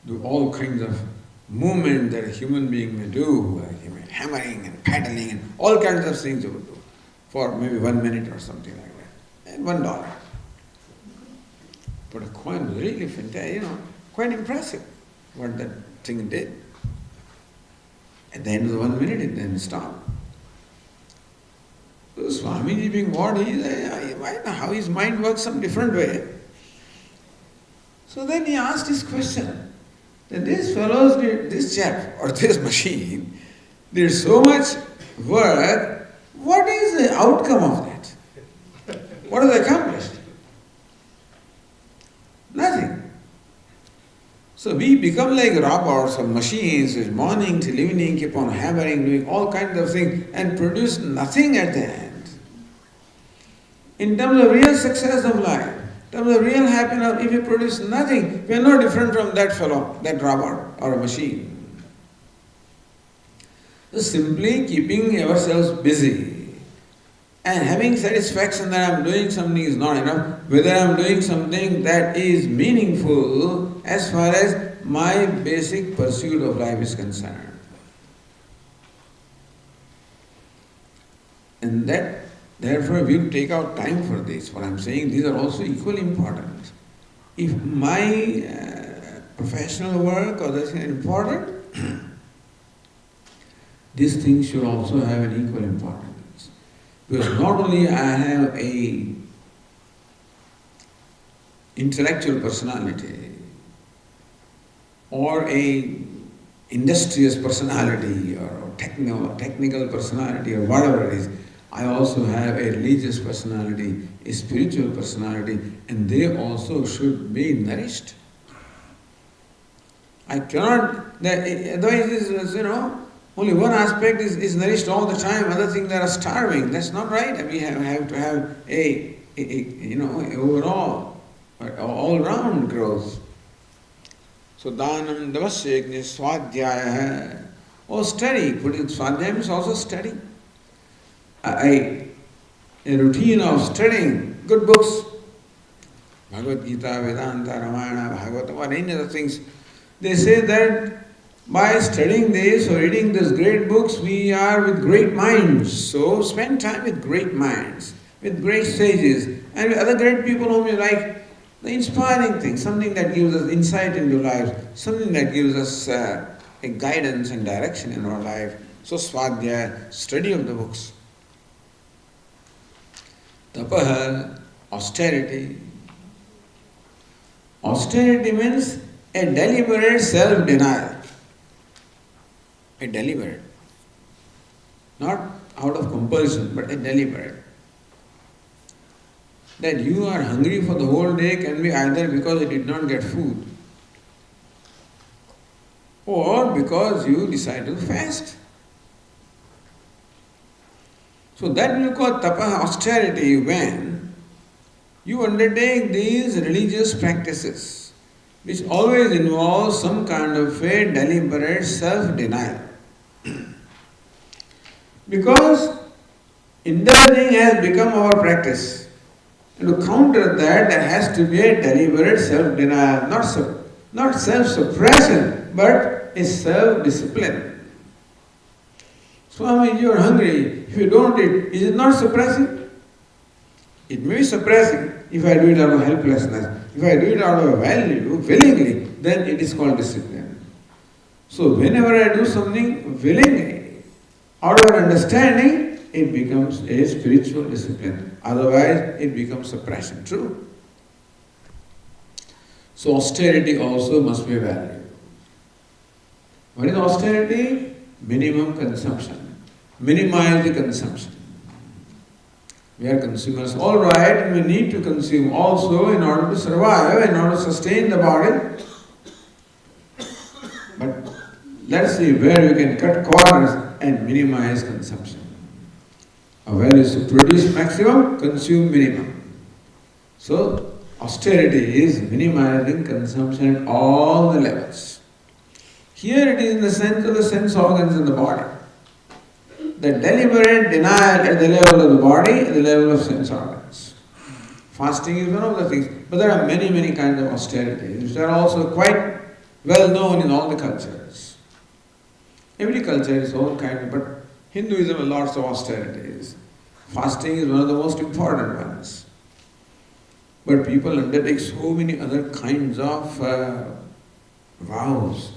do all kinds of movement that a human being may do, like hammering and paddling and all kinds of things you would do for maybe 1 minute or something like that. And $1. But a coin was really fantastic, quite impressive what that thing did. At the end of the 1 minute, it then stopped. So Swamiji being what he is, I know how his mind works some different way. So then he asked this question, that these fellows did, this chap or this machine did so much work, what is the outcome of that? What has accomplished? Nothing. So we become like robots or machines which morning till evening keep on hammering, doing all kinds of things and produce nothing at the end. In terms of real success of life, in terms of real happiness, if we produce nothing, we are no different from that fellow, that robot or a machine. So simply keeping ourselves busy and having satisfaction that I am doing something is not enough, whether I am doing something that is meaningful as far as my basic pursuit of life is concerned. And that, therefore, we take out time for this. What I am saying, these are also equally important. If my professional work or this is important, these things should also have an equal importance. Because not only I have a intellectual personality or a industrious personality or technical personality or whatever it is, I also have a religious personality, a spiritual personality, and they also should be nourished. I cannot, otherwise only one aspect is nourished all the time, other things that are starving. That's not right. We have to have a overall, all-round growth. So dhanam, davasya, swadhyaya, study. Swadhyaya is also study. A routine of studying good books, Bhagavad Gita, Vedanta, Ramayana, Bhagavata, or any other things. They say that by studying this or reading these great books, we are with great minds. So spend time with great minds, with great sages, and with other great people whom you like. The inspiring thing, something that gives us insight into life, something that gives us a guidance and direction in our life. So swadhyaya, study of the books. Tapaha, austerity. Austerity means a deliberate self-denial. A deliberate. Not out of compulsion, but a deliberate. That you are hungry for the whole day can be either because you did not get food or because you decide to fast. So that we call tapa, austerity, when you undertake these religious practices which always involve some kind of a deliberate self-denial. Because indulging has become our practice. And to counter that, there has to be a deliberate self-denial, not self-suppression, but a self-discipline. Swami, you are hungry. If you don't eat, is it not suppressing? It may be suppressing if I do it out of helplessness. If I do it out of value, willingly, then it is called discipline. So whenever I do something willingly, out of understanding, it becomes a spiritual discipline. Otherwise, it becomes suppression. True? So austerity also must be valued. What is austerity? Minimum consumption. Minimize the consumption. We are consumers, all right, and we need to consume also in order to survive, in order to sustain the body. But let's see where we can cut corners and minimize consumption. Our value is to produce maximum, consume minimum. So austerity is minimizing consumption at all the levels. Here it is in the sense of the sense organs in the body. The deliberate denial at the level of the body, at the level of sense organs. Fasting is one of the things, but there are many, many kinds of austerities which are also quite well known in all the cultures. Every culture is own kind, but Hinduism has lots of austerities. Fasting is one of the most important ones. But people undertake so many other kinds of vows.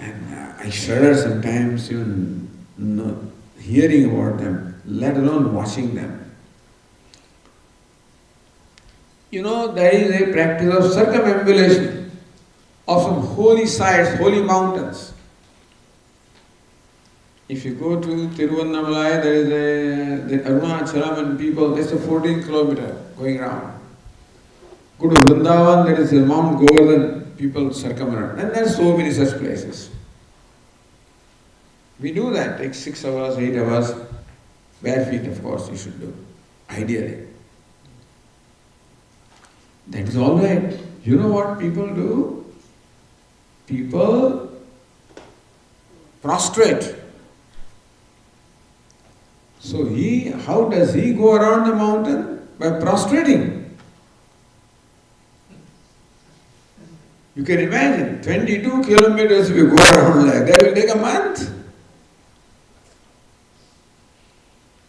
And I shudder sometimes even hearing about them, let alone watching them. You know, there is a practice of circumambulation of some holy sites, holy mountains. If you go to Tiruvannamalai, there is the Arunachalam and people, that's a 14 kilometer going around. Go to Vrindavan, there is a Mount Govardhan, people circumambulate. And there are so many such places. We do that, take 6 hours, 8 hours, bare feet of course you should do, ideally. That is all right. You know what people do? People prostrate. So how does he go around the mountain? By prostrating. You can imagine, 22 kilometers if you go around like that, will take a month.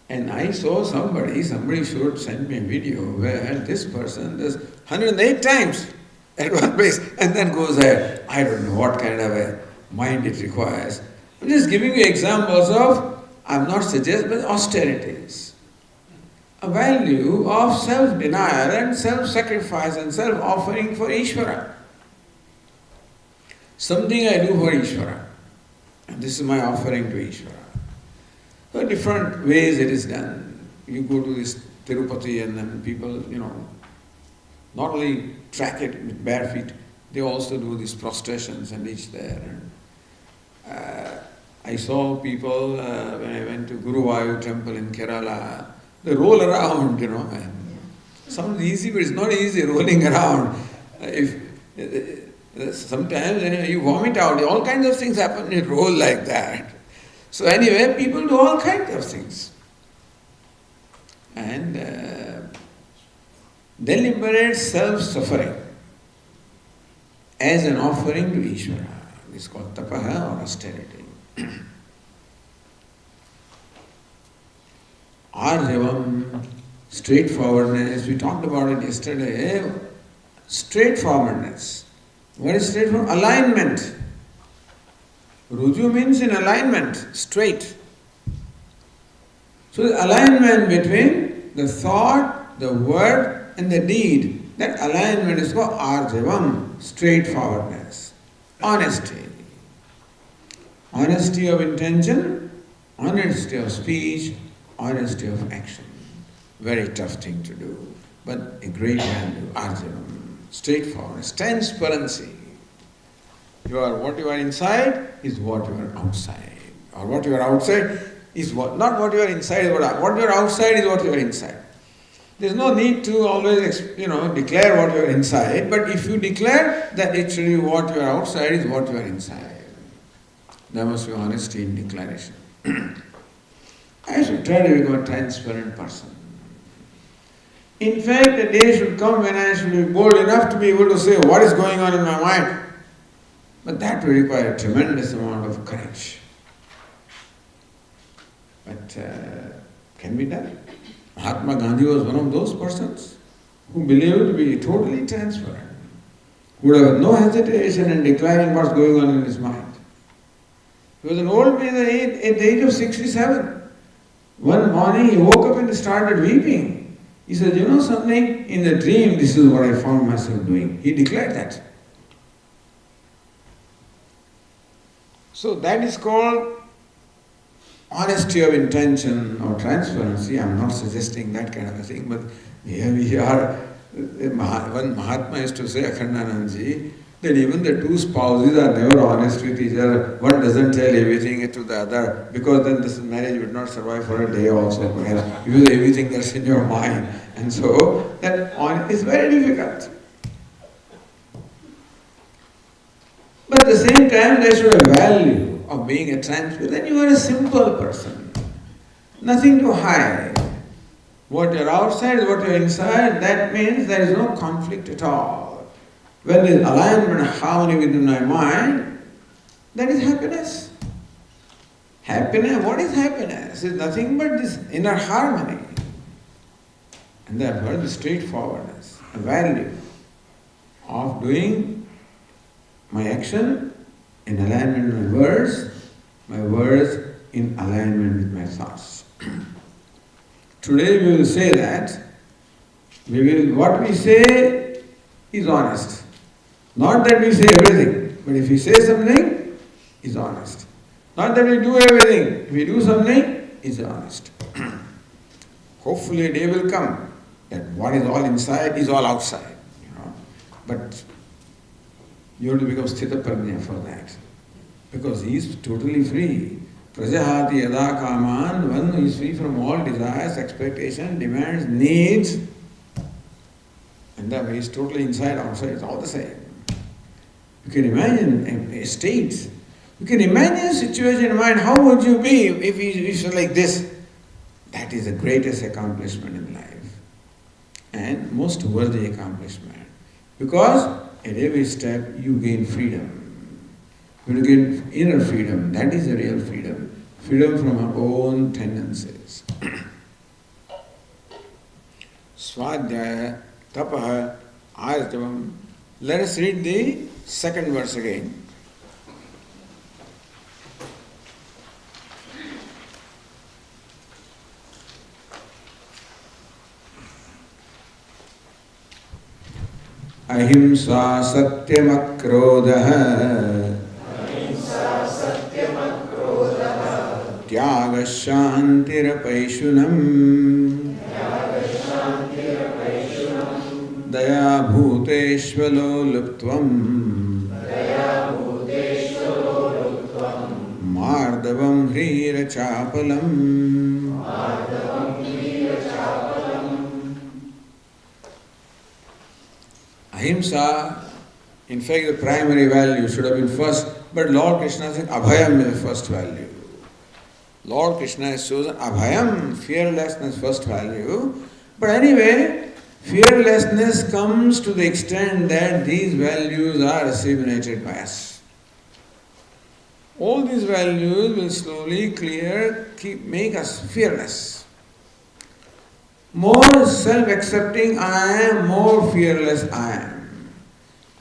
And I saw somebody should send me a video where this person does 108 times at one place and then goes ahead. I don't know what kind of a mind it requires. I'm just giving you examples of, I'm not suggesting, but austerities. A value of self-denial and self-sacrifice and self-offering for Ishvara. Something I do for Ishvara. And this is my offering to Ishvara. So different ways it is done. You go to this Tirupati and then people, not only track it with bare feet, they also do these prostrations and reach there. And, I saw people when I went to Guruvayu temple in Kerala, they roll around, and sounds easy, but it's not easy rolling around. Sometimes you vomit out, all kinds of things happen, you roll like that. So anyway, people do all kinds of things. And deliberate self-suffering as an offering to Ishvara. This is called tapaha or austerity. Arjavam, straightforwardness, we talked about it yesterday. Straightforwardness. What is straightforward? Alignment. Ruju means in alignment, straight. So the alignment between the thought, the word and the deed That alignment is called arjavam, straightforwardness, honesty. Honesty of intention, honesty of speech, honesty of action. Very tough thing to do, but a great value, arjavam, straightforwardness, transparency. What you are inside is what you are outside. Or what you are outside is what, not what you are inside, what you are outside is what you are inside. There is no need to always, declare what you are inside, but if you declare that actually what you are outside is what you are inside. There must be honesty in declaration. I should try to become a transparent person. In fact, a day should come when I should be bold enough to be able to say what is going on in my mind. But that will require a tremendous amount of courage. But can be done. Mahatma Gandhi was one of those persons who believed to be totally transparent, who would have no hesitation in declaring what's going on in his mind. He was an old man at the age of 67. One morning he woke up and started weeping. He said, you know something, in the dream this is what I found myself doing. He declared that. So that is called honesty of intention or transparency. I am not suggesting that kind of a thing, but here we are. One Mahatma used to say, Akhandanandji, that even the two spouses are never honest with each other. One doesn't tell everything to the other, because then this marriage would not survive for a day also, perhaps, because everything that's in your mind. And so, that is very difficult. But at the same time, there should be a value of being a transparent. Then you are a simple person. Nothing to hide. What you are outside is what you are inside. That means there is no conflict at all. When there is alignment and harmony within my mind, that is happiness. Happiness, what is happiness? It's nothing but this inner harmony. And therefore the straightforwardness, a value of doing my action in alignment with my words in alignment with my thoughts. Today we will say that what we say is honest. Not that we say everything, but if we say something, it's honest. Not that we do everything. If we do something, it's honest. Hopefully a day will come that what is all inside is all outside. But you have to become sthita prajna for that. Because he is totally free. Prajahati yada kaman, one who is free from all desires, expectations, demands, needs. And then he is totally inside, outside, it's all the same. You can imagine a state. You can imagine a situation in mind, how would you be if you were like this? That is the greatest accomplishment in life. And most worthy accomplishment. Because at every step you gain freedom. You gain inner freedom. That is the real freedom. Freedom from our own tendencies. Swadhyaya, tapaha, arjavam. Let us read the second verse again. Ahimsa satyam akrodha tyaga shantirapayshunam daya bhuteshvalo luptvam mardavam hrira chapalam. Ahimsa, in fact, the primary value should have been first, but Lord Krishna said Abhayam is the first value. Lord Krishna has chosen Abhayam, fearlessness, first value. But anyway, fearlessness comes to the extent that these values are assimilated by us. All these values will slowly make us fearless. More self-accepting I am, more fearless I am.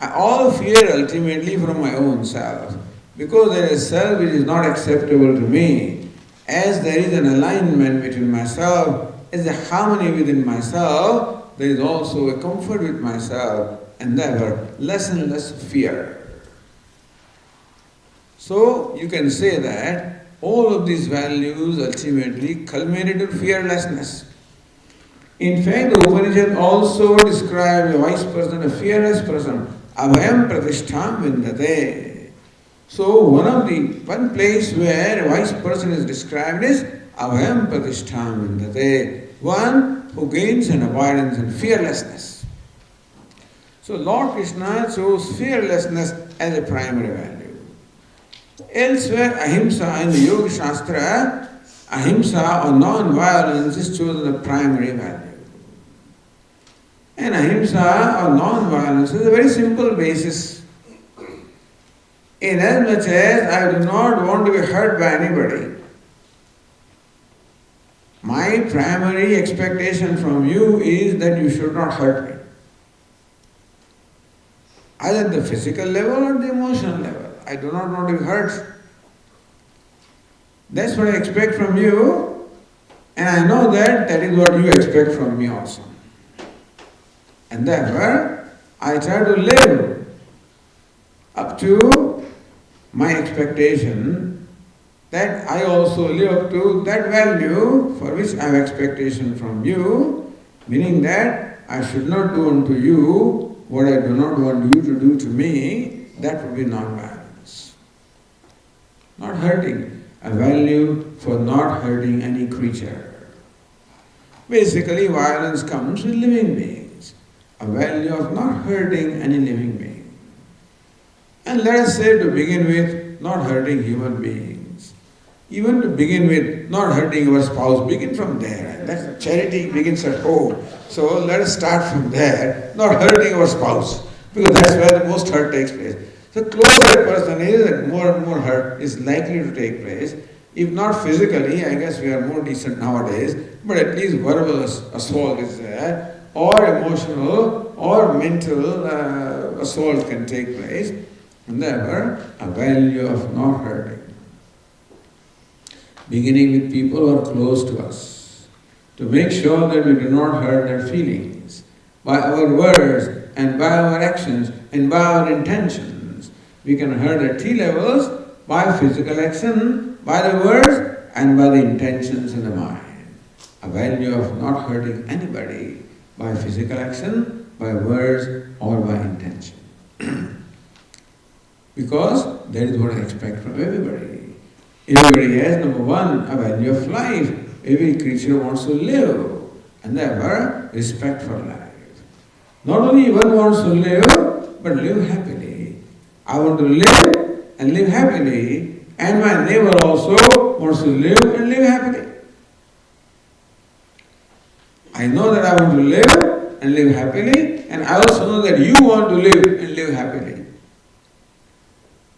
I all fear ultimately from my own self. Because there is self which is not acceptable to me, as there is an alignment between myself, as a harmony within myself, there is also a comfort with myself and therefore less and less fear. So you can say that all of these values ultimately culminated in fearlessness. In fact, the Upanishad also describes a wise person, a fearless person, abhayam pratishtham vindate. So one place where a wise person is described is abhayam pratishtham vindate, one who gains an abidance and fearlessness. So Lord Krishna chose fearlessness as a primary value. Elsewhere, ahimsa in the Yoga Shastra, ahimsa or non-violence is chosen as a primary value. And ahimsa or non-violence is a very simple basis. In as much as I do not want to be hurt by anybody, my primary expectation from you is that you should not hurt me. Either at the physical level or the emotional level. I do not want to be hurt. That's what I expect from you, and I know that that is what you expect from me also. And therefore, I try to live up to my expectation, that I also live up to that value for which I have expectation from you, meaning that I should not do unto you what I do not want you to do to me. That would be non-violence. Not hurting, a value for not hurting any creature. Basically, violence comes with living beings, a value of not hurting any living being. And let us say to begin with, not hurting human beings. Even to begin with, not hurting our spouse, begin from there. That charity begins at home. So let us start from there, not hurting our spouse, because that's where the most hurt takes place. The closer a person is, that more and more hurt is likely to take place. If not physically, I guess we are more decent nowadays, but at least verbal assault is there, or emotional or mental assault can take place, and therefore a value of not hurting. Beginning with people who are close to us, to make sure that we do not hurt their feelings by our words and by our actions and by our intentions. We can hurt at three levels: by physical action, by the words, and by the intentions in the mind. A value of not hurting anybody by physical action, by words, or by intention. Because that is what I expect from everybody. Everybody has, number one, a value of life. Every creature wants to live, and therefore respect for life. Not only one wants to live, but live happily. I want to live and live happily, and my neighbor also wants to live and live happily. I know that I want to live and live happily, and I also know that you want to live and live happily.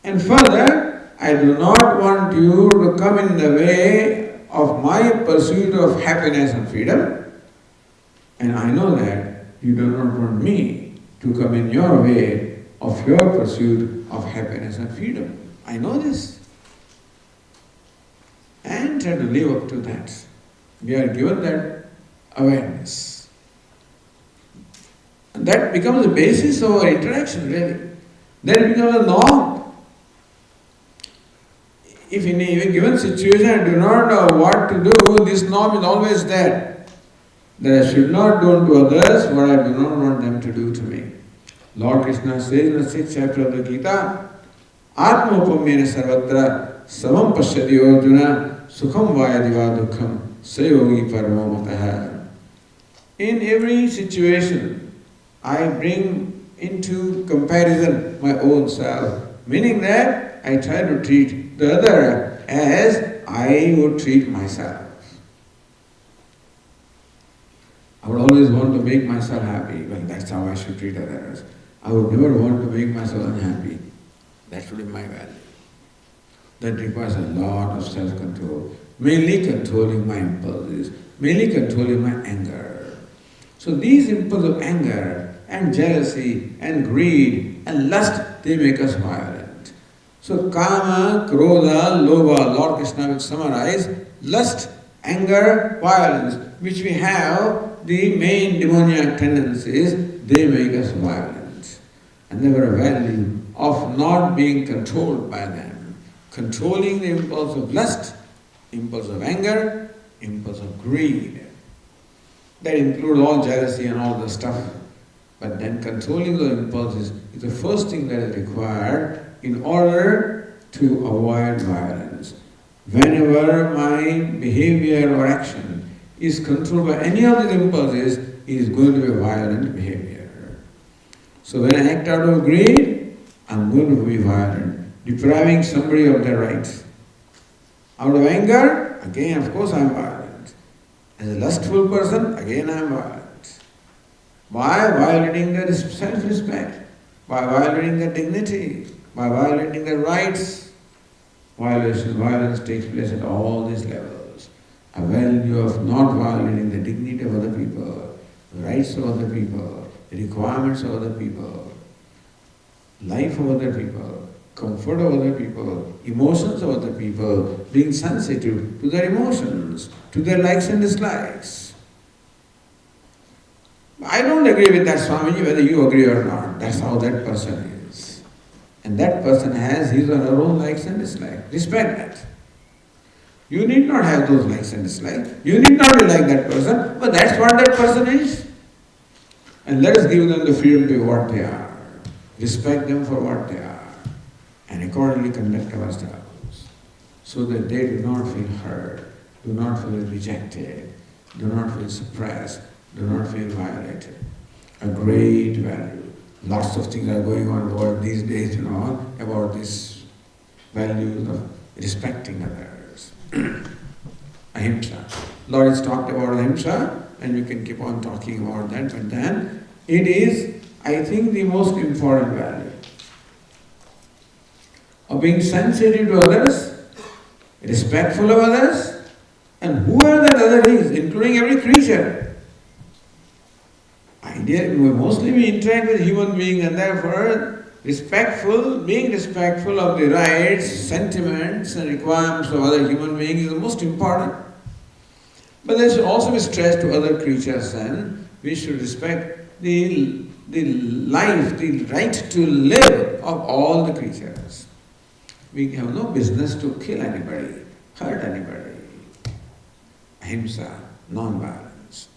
And further, I do not want you to come in the way of my pursuit of happiness and freedom, and I know that you do not want me to come in your way of your pursuit of happiness and freedom. I know this. And try to live up to that. We are given that awareness. And that becomes the basis of our interaction, really. Then it becomes a norm. If in a given situation I do not know what to do, this norm is always there. That I should not do unto others what I do not want them to do to me. Lord Krishna says in the 6th chapter of the Gita, Atma upamena sarvatra samam pashyati arjuna sukham vayadiva dukkham sayogi paramo mataha. In every situation, I bring into comparison my own self, meaning that I try to treat the other as I would treat myself. I would always want to make myself happy. Well, that's how I should treat others. I would never want to make myself unhappy. That should be my value. That requires a lot of self-control, mainly controlling my impulses, mainly controlling my anger. So these impulses of anger and jealousy and greed and lust, they make us violent. So kama, krodha, lobha, Lord Krishna will summarize lust anger, violence, which we have, the main demoniac tendencies, they make us violent. And they were a value of not being controlled by them. Controlling the impulse of lust, impulse of anger, impulse of greed. That includes all jealousy and all the stuff. But then controlling the impulses is the first thing that is required in order to avoid violence. Whenever my behavior or action is controlled by any of these impulses, it is going to be a violent behavior. So when I act out of greed, I'm going to be violent, depriving somebody of their rights. Out of anger, again, of course, I'm violent. As a lustful person, again, I'm violent. By violating their self-respect, by violating their dignity, by violating their rights. Violence takes place at all these levels. A value of not violating the dignity of other people, the rights of other people, the requirements of other people, life of other people, comfort of other people, emotions of other people, being sensitive to their emotions, to their likes and dislikes. I don't agree with that, Swamiji, whether you agree or not. That's how that person is. And that person has his or her own likes and dislikes. Respect that. You need not have those likes and dislikes. You need not be like that person, but that's what that person is. And let us give them the freedom to be what they are. Respect them for what they are. And accordingly conduct ourselves. So that they do not feel hurt, do not feel rejected, do not feel suppressed, do not feel violated. A great value. Lots of things are going on in the world these days, about this value of respecting others. Ahimsa. Lord has talked about ahimsa, and we can keep on talking about that, but then it is, I think, the most important value. Of being sensitive to others, respectful of others, and whoever that other is, including every creature. Mostly we interact with human beings, and therefore being respectful of the rights, sentiments and requirements of other human beings is the most important. But there should also be stress to other creatures, and we should respect the life, the right to live of all the creatures. We have no business to kill anybody, hurt anybody. Ahimsa, non-violence.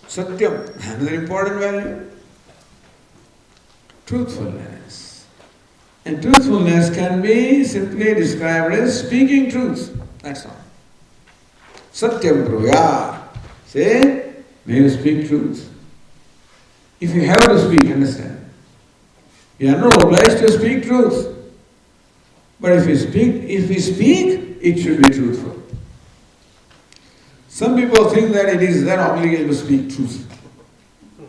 Satyam, another important value. Truthfulness. And truthfulness can be simply described as speaking truth. That's all. Satyam bruvya. Say, may you speak truth. If you have to speak, understand. You are not obliged to speak truth. But if we speak, it should be truthful. Some people think that it is their obligation to speak truth.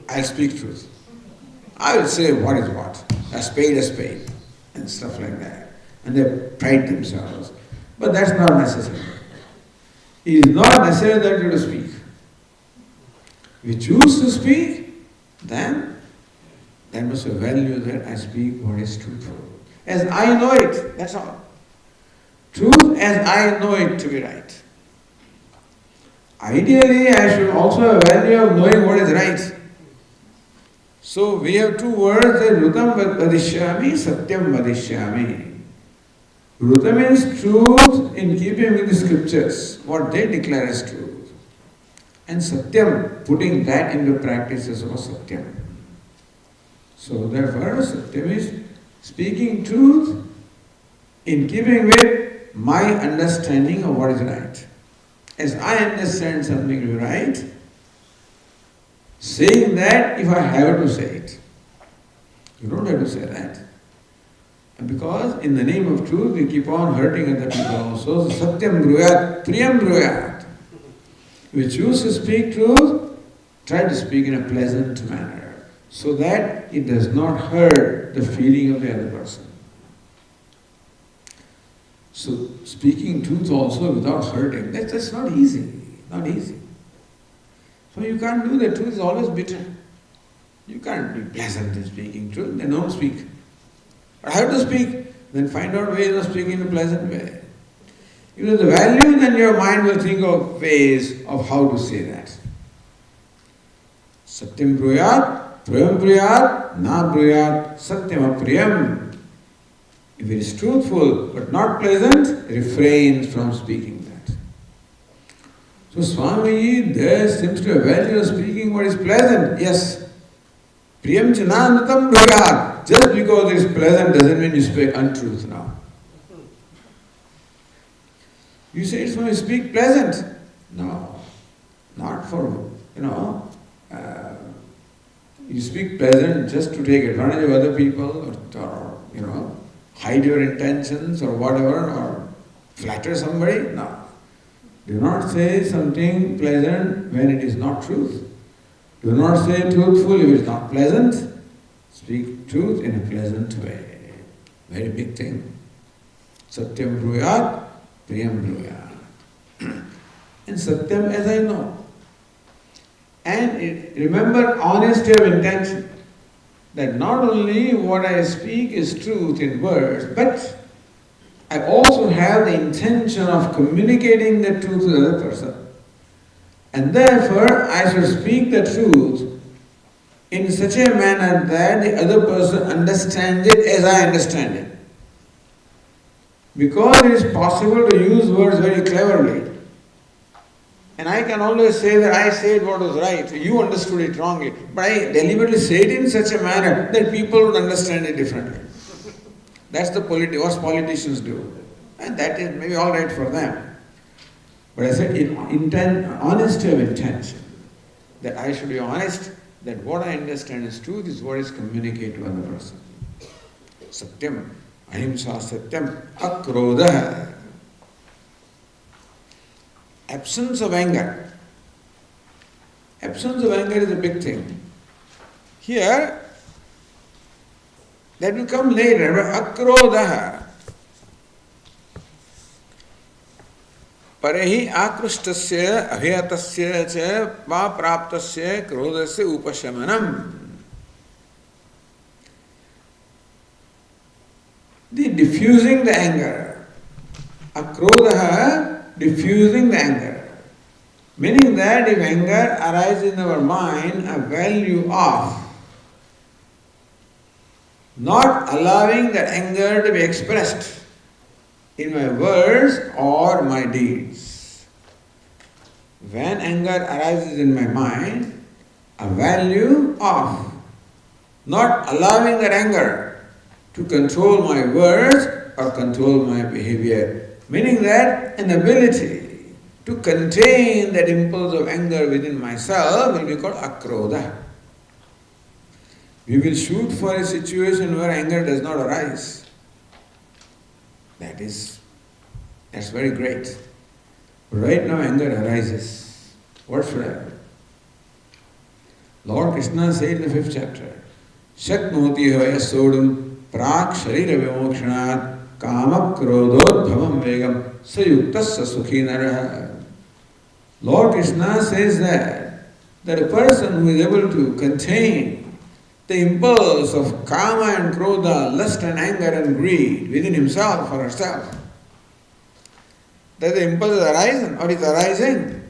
I'll speak truth. I will say what is what, a spade, and stuff like that. And they pride themselves. But that's not necessary. It is not necessary that you to speak. If you choose to speak, then there must be value that I speak what is truthful. As I know it, that's all. Truth as I know it to be right. Ideally, I should also have a value of knowing what is right. So we have two words, Rutam vadishyami, Satyam vadishyami. Ruta means truth in keeping with the scriptures, what they declare as truth. And Satyam, putting that into practice is also Satyam. So therefore, Satyam is speaking truth in keeping with my understanding of what is right. As I understand something to be right, saying that if I have to say it. You don't have to say that. And because in the name of truth we keep on hurting other people also. So Satyam bruyat, Priyam bruyat. If we choose to speak truth, try to speak in a pleasant manner, so that it does not hurt the feeling of the other person. So speaking truth also without hurting, that's not easy. Not easy. So you can't do that. Truth is always bitter. You can't be pleasant in speaking truth, then don't speak. But I have to speak, then find out ways of speaking in a pleasant way. If it is the value, then your mind will think of ways of how to say that. Satyam bruyat, priyam bruyat, na bruyat, satyam apriyam. If it is truthful but not pleasant, refrain from speaking that. So Swamiji, there seems to be a value of speaking what is pleasant. Yes. Priyam chananatam bruyat. Just because it is pleasant doesn't mean you speak untruth now. You say it's when you speak pleasant. No. Not for, you speak pleasant just to take advantage of other people or hide your intentions or whatever, or flatter somebody. No. Do not say something pleasant when it is not truth. Do not say truthful if it is not pleasant. Speak truth in a pleasant way. Very big thing. Satyam bruyat, priyam bruyat. And satyam as I know. And remember honesty of intention. That not only what I speak is truth in words, but I also have the intention of communicating the truth to the other person. And therefore, I should speak the truth in such a manner that the other person understands it as I understand it. Because it is possible to use words very cleverly. And I can always say that I said what was right, you understood it wrongly. But I deliberately say it in such a manner that people would understand it differently. That's what politicians do. And that is maybe all right for them. But I said honesty of intention. That I should be honest, that what I understand is truth is what is communicated to another person. Satyam, ahimsa satyam, akrodha. Absence of anger. Absence of anger is a big thing. Here, that will come later. Akrodha. Parehi akrustasya abhiyatasya cha va praptasya krodasya upashamanam. The diffusing the anger. Akrodha, diffusing the anger. Meaning that if anger arises in our mind, a value of not allowing that anger to be expressed in my words or my deeds. When anger arises in my mind, a value of not allowing that anger to control my words or control my behavior. Meaning that an ability to contain that impulse of anger within myself will be called akrodha. We will shoot for a situation where anger does not arise. That's very great. Right now anger arises. What should I do? Lord Krishna said in the 5th chapter, Shaknoti havaya sodum prak sharira vimokshanat Kama krododbhavam vegam sayuktasya sukhi naraha. Lord Krishna says that a person who is able to contain the impulse of kama and krodha, lust and anger and greed within himself or herself, that the impulse is arising or is arising,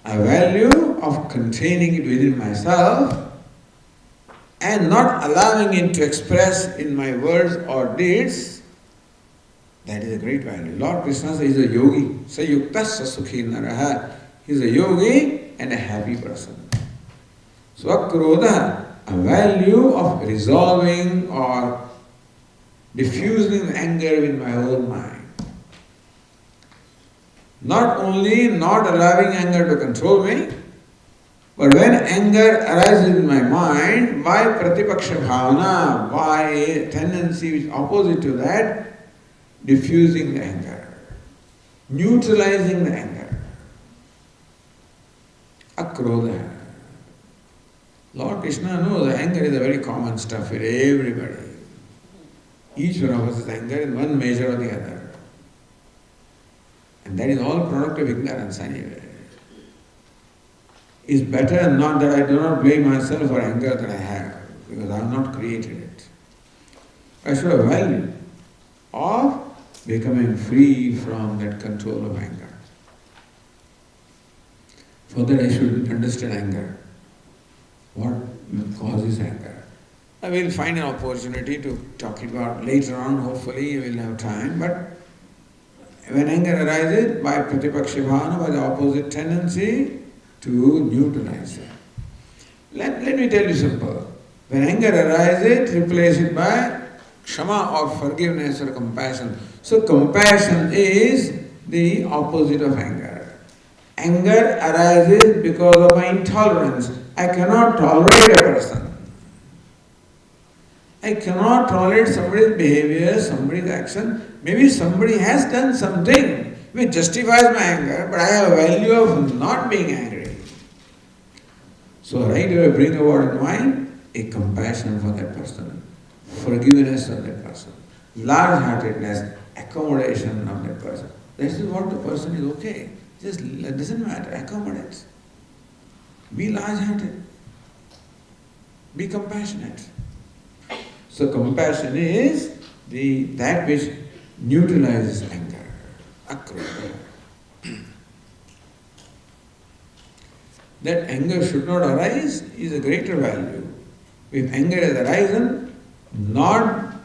a value of containing it within myself and not allowing it to express in my words or deeds, that is a great value. Lord Krishna says he is a yogi. Sayuktasya sukhi naraha. He is a yogi and a happy person. So akrodha, a value of resolving or diffusing anger in my own mind. Not only not allowing anger to control me, but when anger arises in my mind, by pratipaksha bhavana, by a tendency which is opposite to that, diffusing the anger, neutralizing the anger. Akrodha. Lord Krishna knows that anger is a very common stuff for everybody. Each one of us has anger in one measure or the other. And that is all product of ignorance anyway. It's better not that I do not blame myself for anger that I have, because I have not created it. I should have value of becoming free from that control of anger. For that I should understand anger. What causes anger? I will find an opportunity to talk about later on, hopefully we will have time, but when anger arises, by pratipakshibhana, by the opposite tendency, to neutralize it. Let me tell you simple. When anger arises, replace it by kshama or forgiveness or compassion. So compassion is the opposite of anger. Anger arises because of my intolerance. I cannot tolerate a person. I cannot tolerate somebody's behavior, somebody's action. Maybe somebody has done something which justifies my anger, but I have a value of not being angry. So right away bring about in mind a compassion for that person, forgiveness of that person, large-heartedness, accommodation of that person. That is what the person is okay. Just it doesn't matter, accommodate. Be large-hearted. Be compassionate. So compassion is that which neutralizes anger. Akrodha. That anger should not arise is a greater value. If anger has arisen, not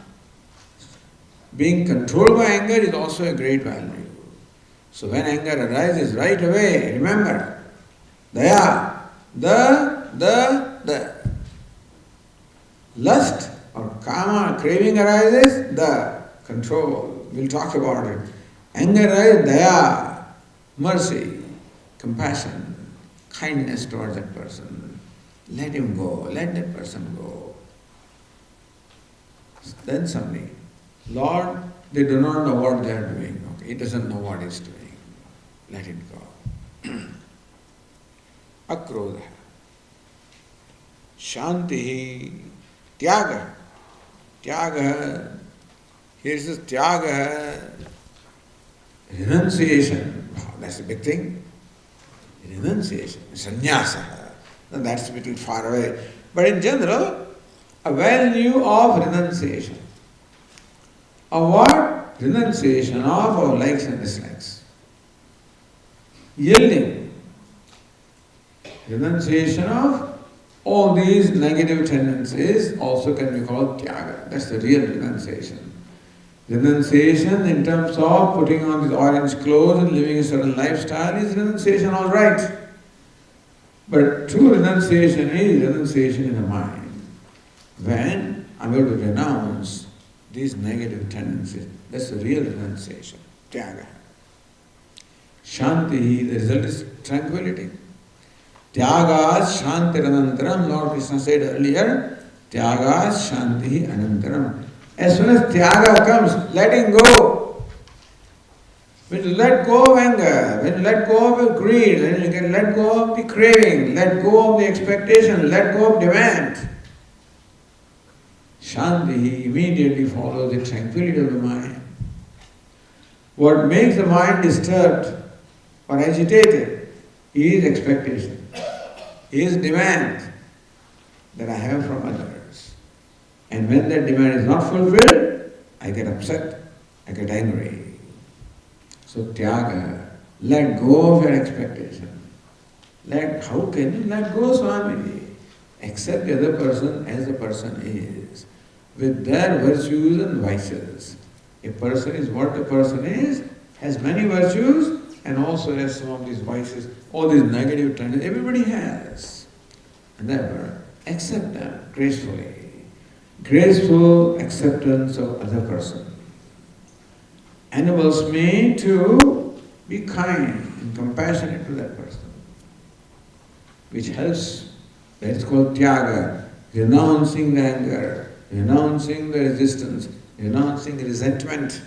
being controlled by anger is also a great value. So when anger arises right away, remember, daya, the lust or kama, craving arises, the control. We'll talk about it. Anger arises, daya, mercy, compassion, kindness towards that person. Let him go, let that person go. Then somebody, Lord, they do not know what they are doing. Okay, he doesn't know what he's doing. Let it go. Akrodha. Shanti. Tyaga. Tyaga. Here it says tyaga. Renunciation. Wow, that's a big thing. Renunciation. Sannyasa. That's a little far away. But in general, a value of renunciation. Of what? Renunciation of our likes and dislikes. Yielding. Renunciation of all these negative tendencies also can be called tyaga. That's the real renunciation. Renunciation in terms of putting on these orange clothes and living a certain lifestyle is renunciation, all right. But true renunciation is renunciation in the mind. When I'm able to renounce these negative tendencies, that's the real renunciation, tyaga. Shanti, the result is tranquility. Tyagas shanti anantaram, Lord Krishna said earlier, tyagas shanti anantaram. As soon as tyaga comes, letting go. When you let go of anger, when you let go of greed, when you can let go of the craving, let go of the expectation, let go of demand, Shanti immediately follows the tranquility of the mind. What makes the mind disturbed or agitated is expectation, is demand that I have from others. And when that demand is not fulfilled, I get upset, I get angry. So tyaga, let go of your expectation. How can you let go, Swami? Accept the other person as the person is, with their virtues and vices. A person is what a person is, has many virtues, and also has some of these vices, all these negative tendencies, everybody has. And therefore, accept them gracefully. Graceful acceptance of other person enables me to be kind and compassionate to that person, which helps. That's called tyaga, renouncing the anger, renouncing the resistance, renouncing resentment.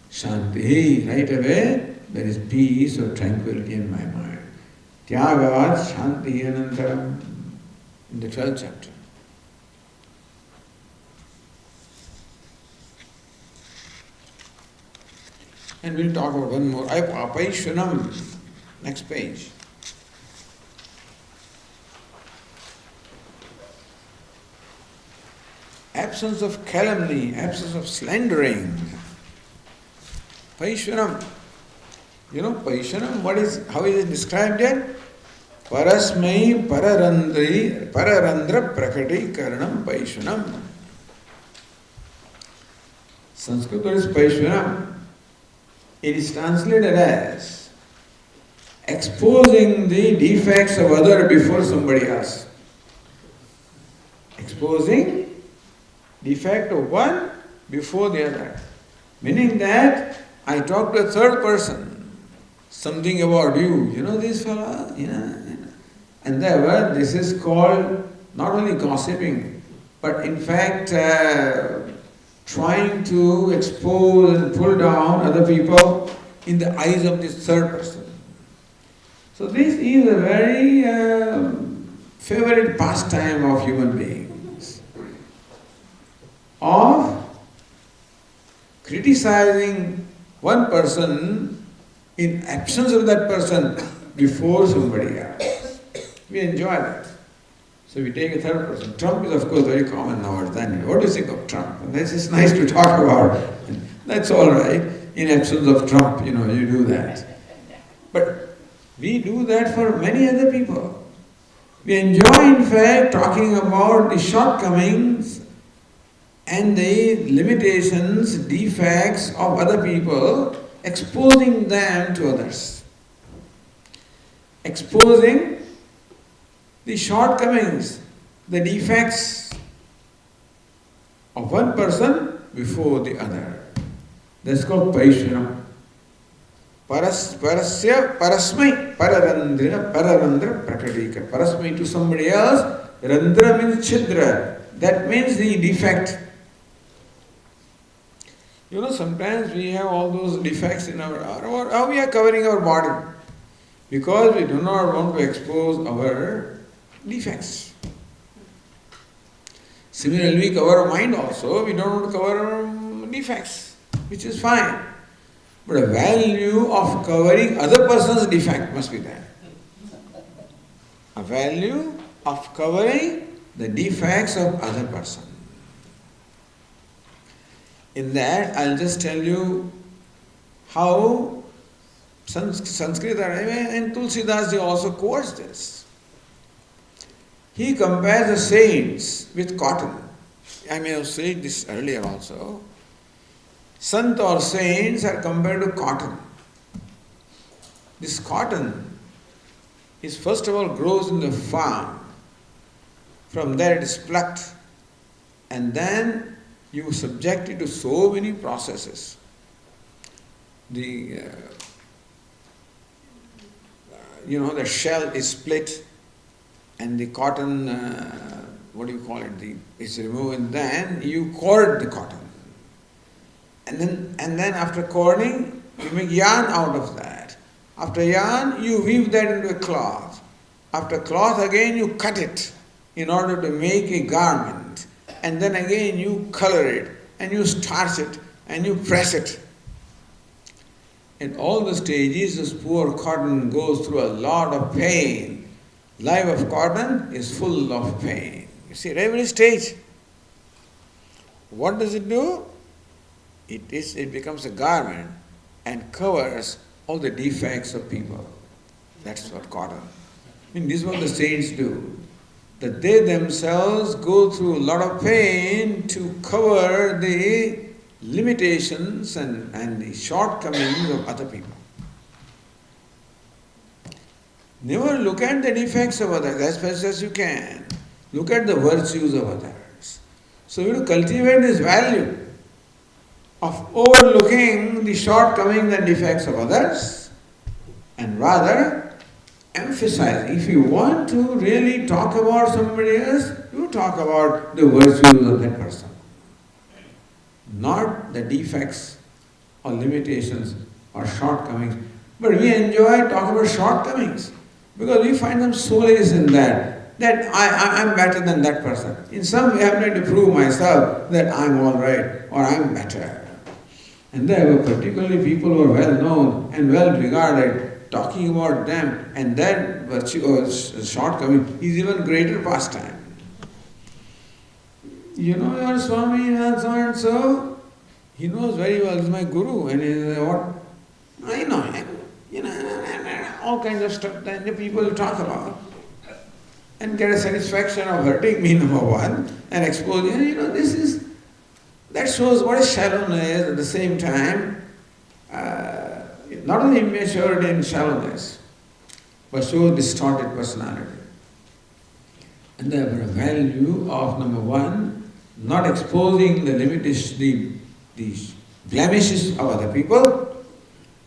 Shanti, right away, there is peace or tranquility in my mind. Tyaga shanti anantaram, in the 12th chapter. And we'll talk about one more. Apaishunam. Next page. Absence of calumny, absence of slandering. Paishwanam. You know Paishwanam, how is it described there? Parasmai pararandra prakati karanam Paishwanam. Sanskrit word is Paishwanam. It is translated as exposing the defects of other before somebody else. Exposing defect of one before the other. Meaning that I talk to a third person, something about you. You know this fellow? And therefore this is called not only gossiping, but in fact trying to expose and pull down other people in the eyes of this third person. So this is a very favorite pastime of human beings, of criticizing one person in absence of that person before somebody else. We enjoy that. So we take a third person. Trump is of course very common nowadays. What do you think of Trump? And this is nice to talk about. That's all right. In absence of Trump, you do that. But we do that for many other people. We enjoy in fact talking about the shortcomings and the limitations, defects of other people, exposing them to others. Exposing the shortcomings, the defects of one person before the other. That's called Paishwanam. Parasmai pararandra prakadika. Parasmai to somebody else. Randra means chidra. That means the defect. Sometimes we have all those defects in how we are covering our body. Because we do not want to expose our defects. Similarly, we cover our mind also. We don't want to cover our defects, which is fine. But a value of covering other person's defect must be there. A value of covering the defects of other person. In that, I'll just tell you how Sanskrit and Tulsidas also quotes this. He compares the saints with cotton. I may have said this earlier also. Sant or saints are compared to cotton. This cotton is first of all grows in the farm. From there it is plucked, and then you subject it to so many processes. The shell is split, and the cotton, is removed, and then you cord the cotton. And then after cording, you make yarn out of that. After yarn, you weave that into a cloth. After cloth, again you cut it in order to make a garment. And then again you color it, and you starch it, and you press it. In all the stages, this poor cotton goes through a lot of pain. Life of cotton is full of pain. You see, at every stage. What does it do? It becomes a garment and covers all the defects of people. That's what cotton. This is what the saints do. That they themselves go through a lot of pain to cover the limitations and the shortcomings of other people. Never look at the defects of others as best as you can. Look at the virtues of others. So you have to cultivate this value of overlooking the shortcomings and defects of others, and rather emphasize. If you want to really talk about somebody else, you talk about the virtues of that person, not the defects or limitations or shortcomings. But we enjoy talking about shortcomings because we find them solace in that I'm better than that person. In some way I'm trying to prove myself that I'm all right or I'm better. And there were particularly people who are well known and well regarded, talking about them, and that virtue or shortcoming is even greater pastime. Your Swami and so and so, He knows very well he's my guru, and he's what? I know him. All kinds of stuff that the people talk about and get a satisfaction of hurting me, number one, and exposing. That shows what is shallowness at the same time, not only immaturity and shallowness, but shows distorted personality. And the value of number one, not exposing the blemishes of other people.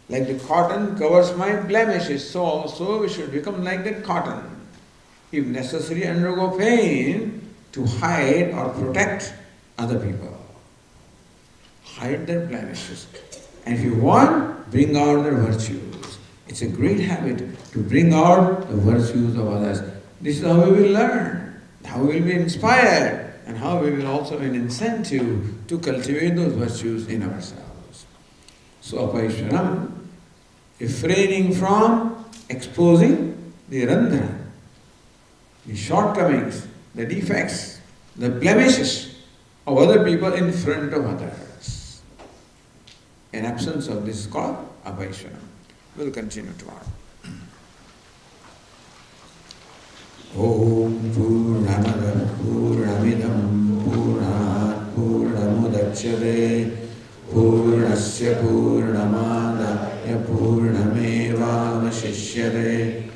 Like the cotton covers my blemishes, so also we should become like that cotton. If necessary, undergo pain to hide or protect other people. Hide their blemishes. And if you want, bring out their virtues. It's a great habit to bring out the virtues of others. This is how we will learn, how we will be inspired, and how we will also be an incentive to cultivate those virtues in ourselves. So, Apaishwaram, refraining from exposing the randhra, the shortcomings, the defects, the blemishes of other people in front of others. In absence of this is called Apaishwaram. We'll continue tomorrow. Om Purnamada Purnamidam Purnat Purnamudachyate Purnasya Purnamadaya Purnameva Vashishyate.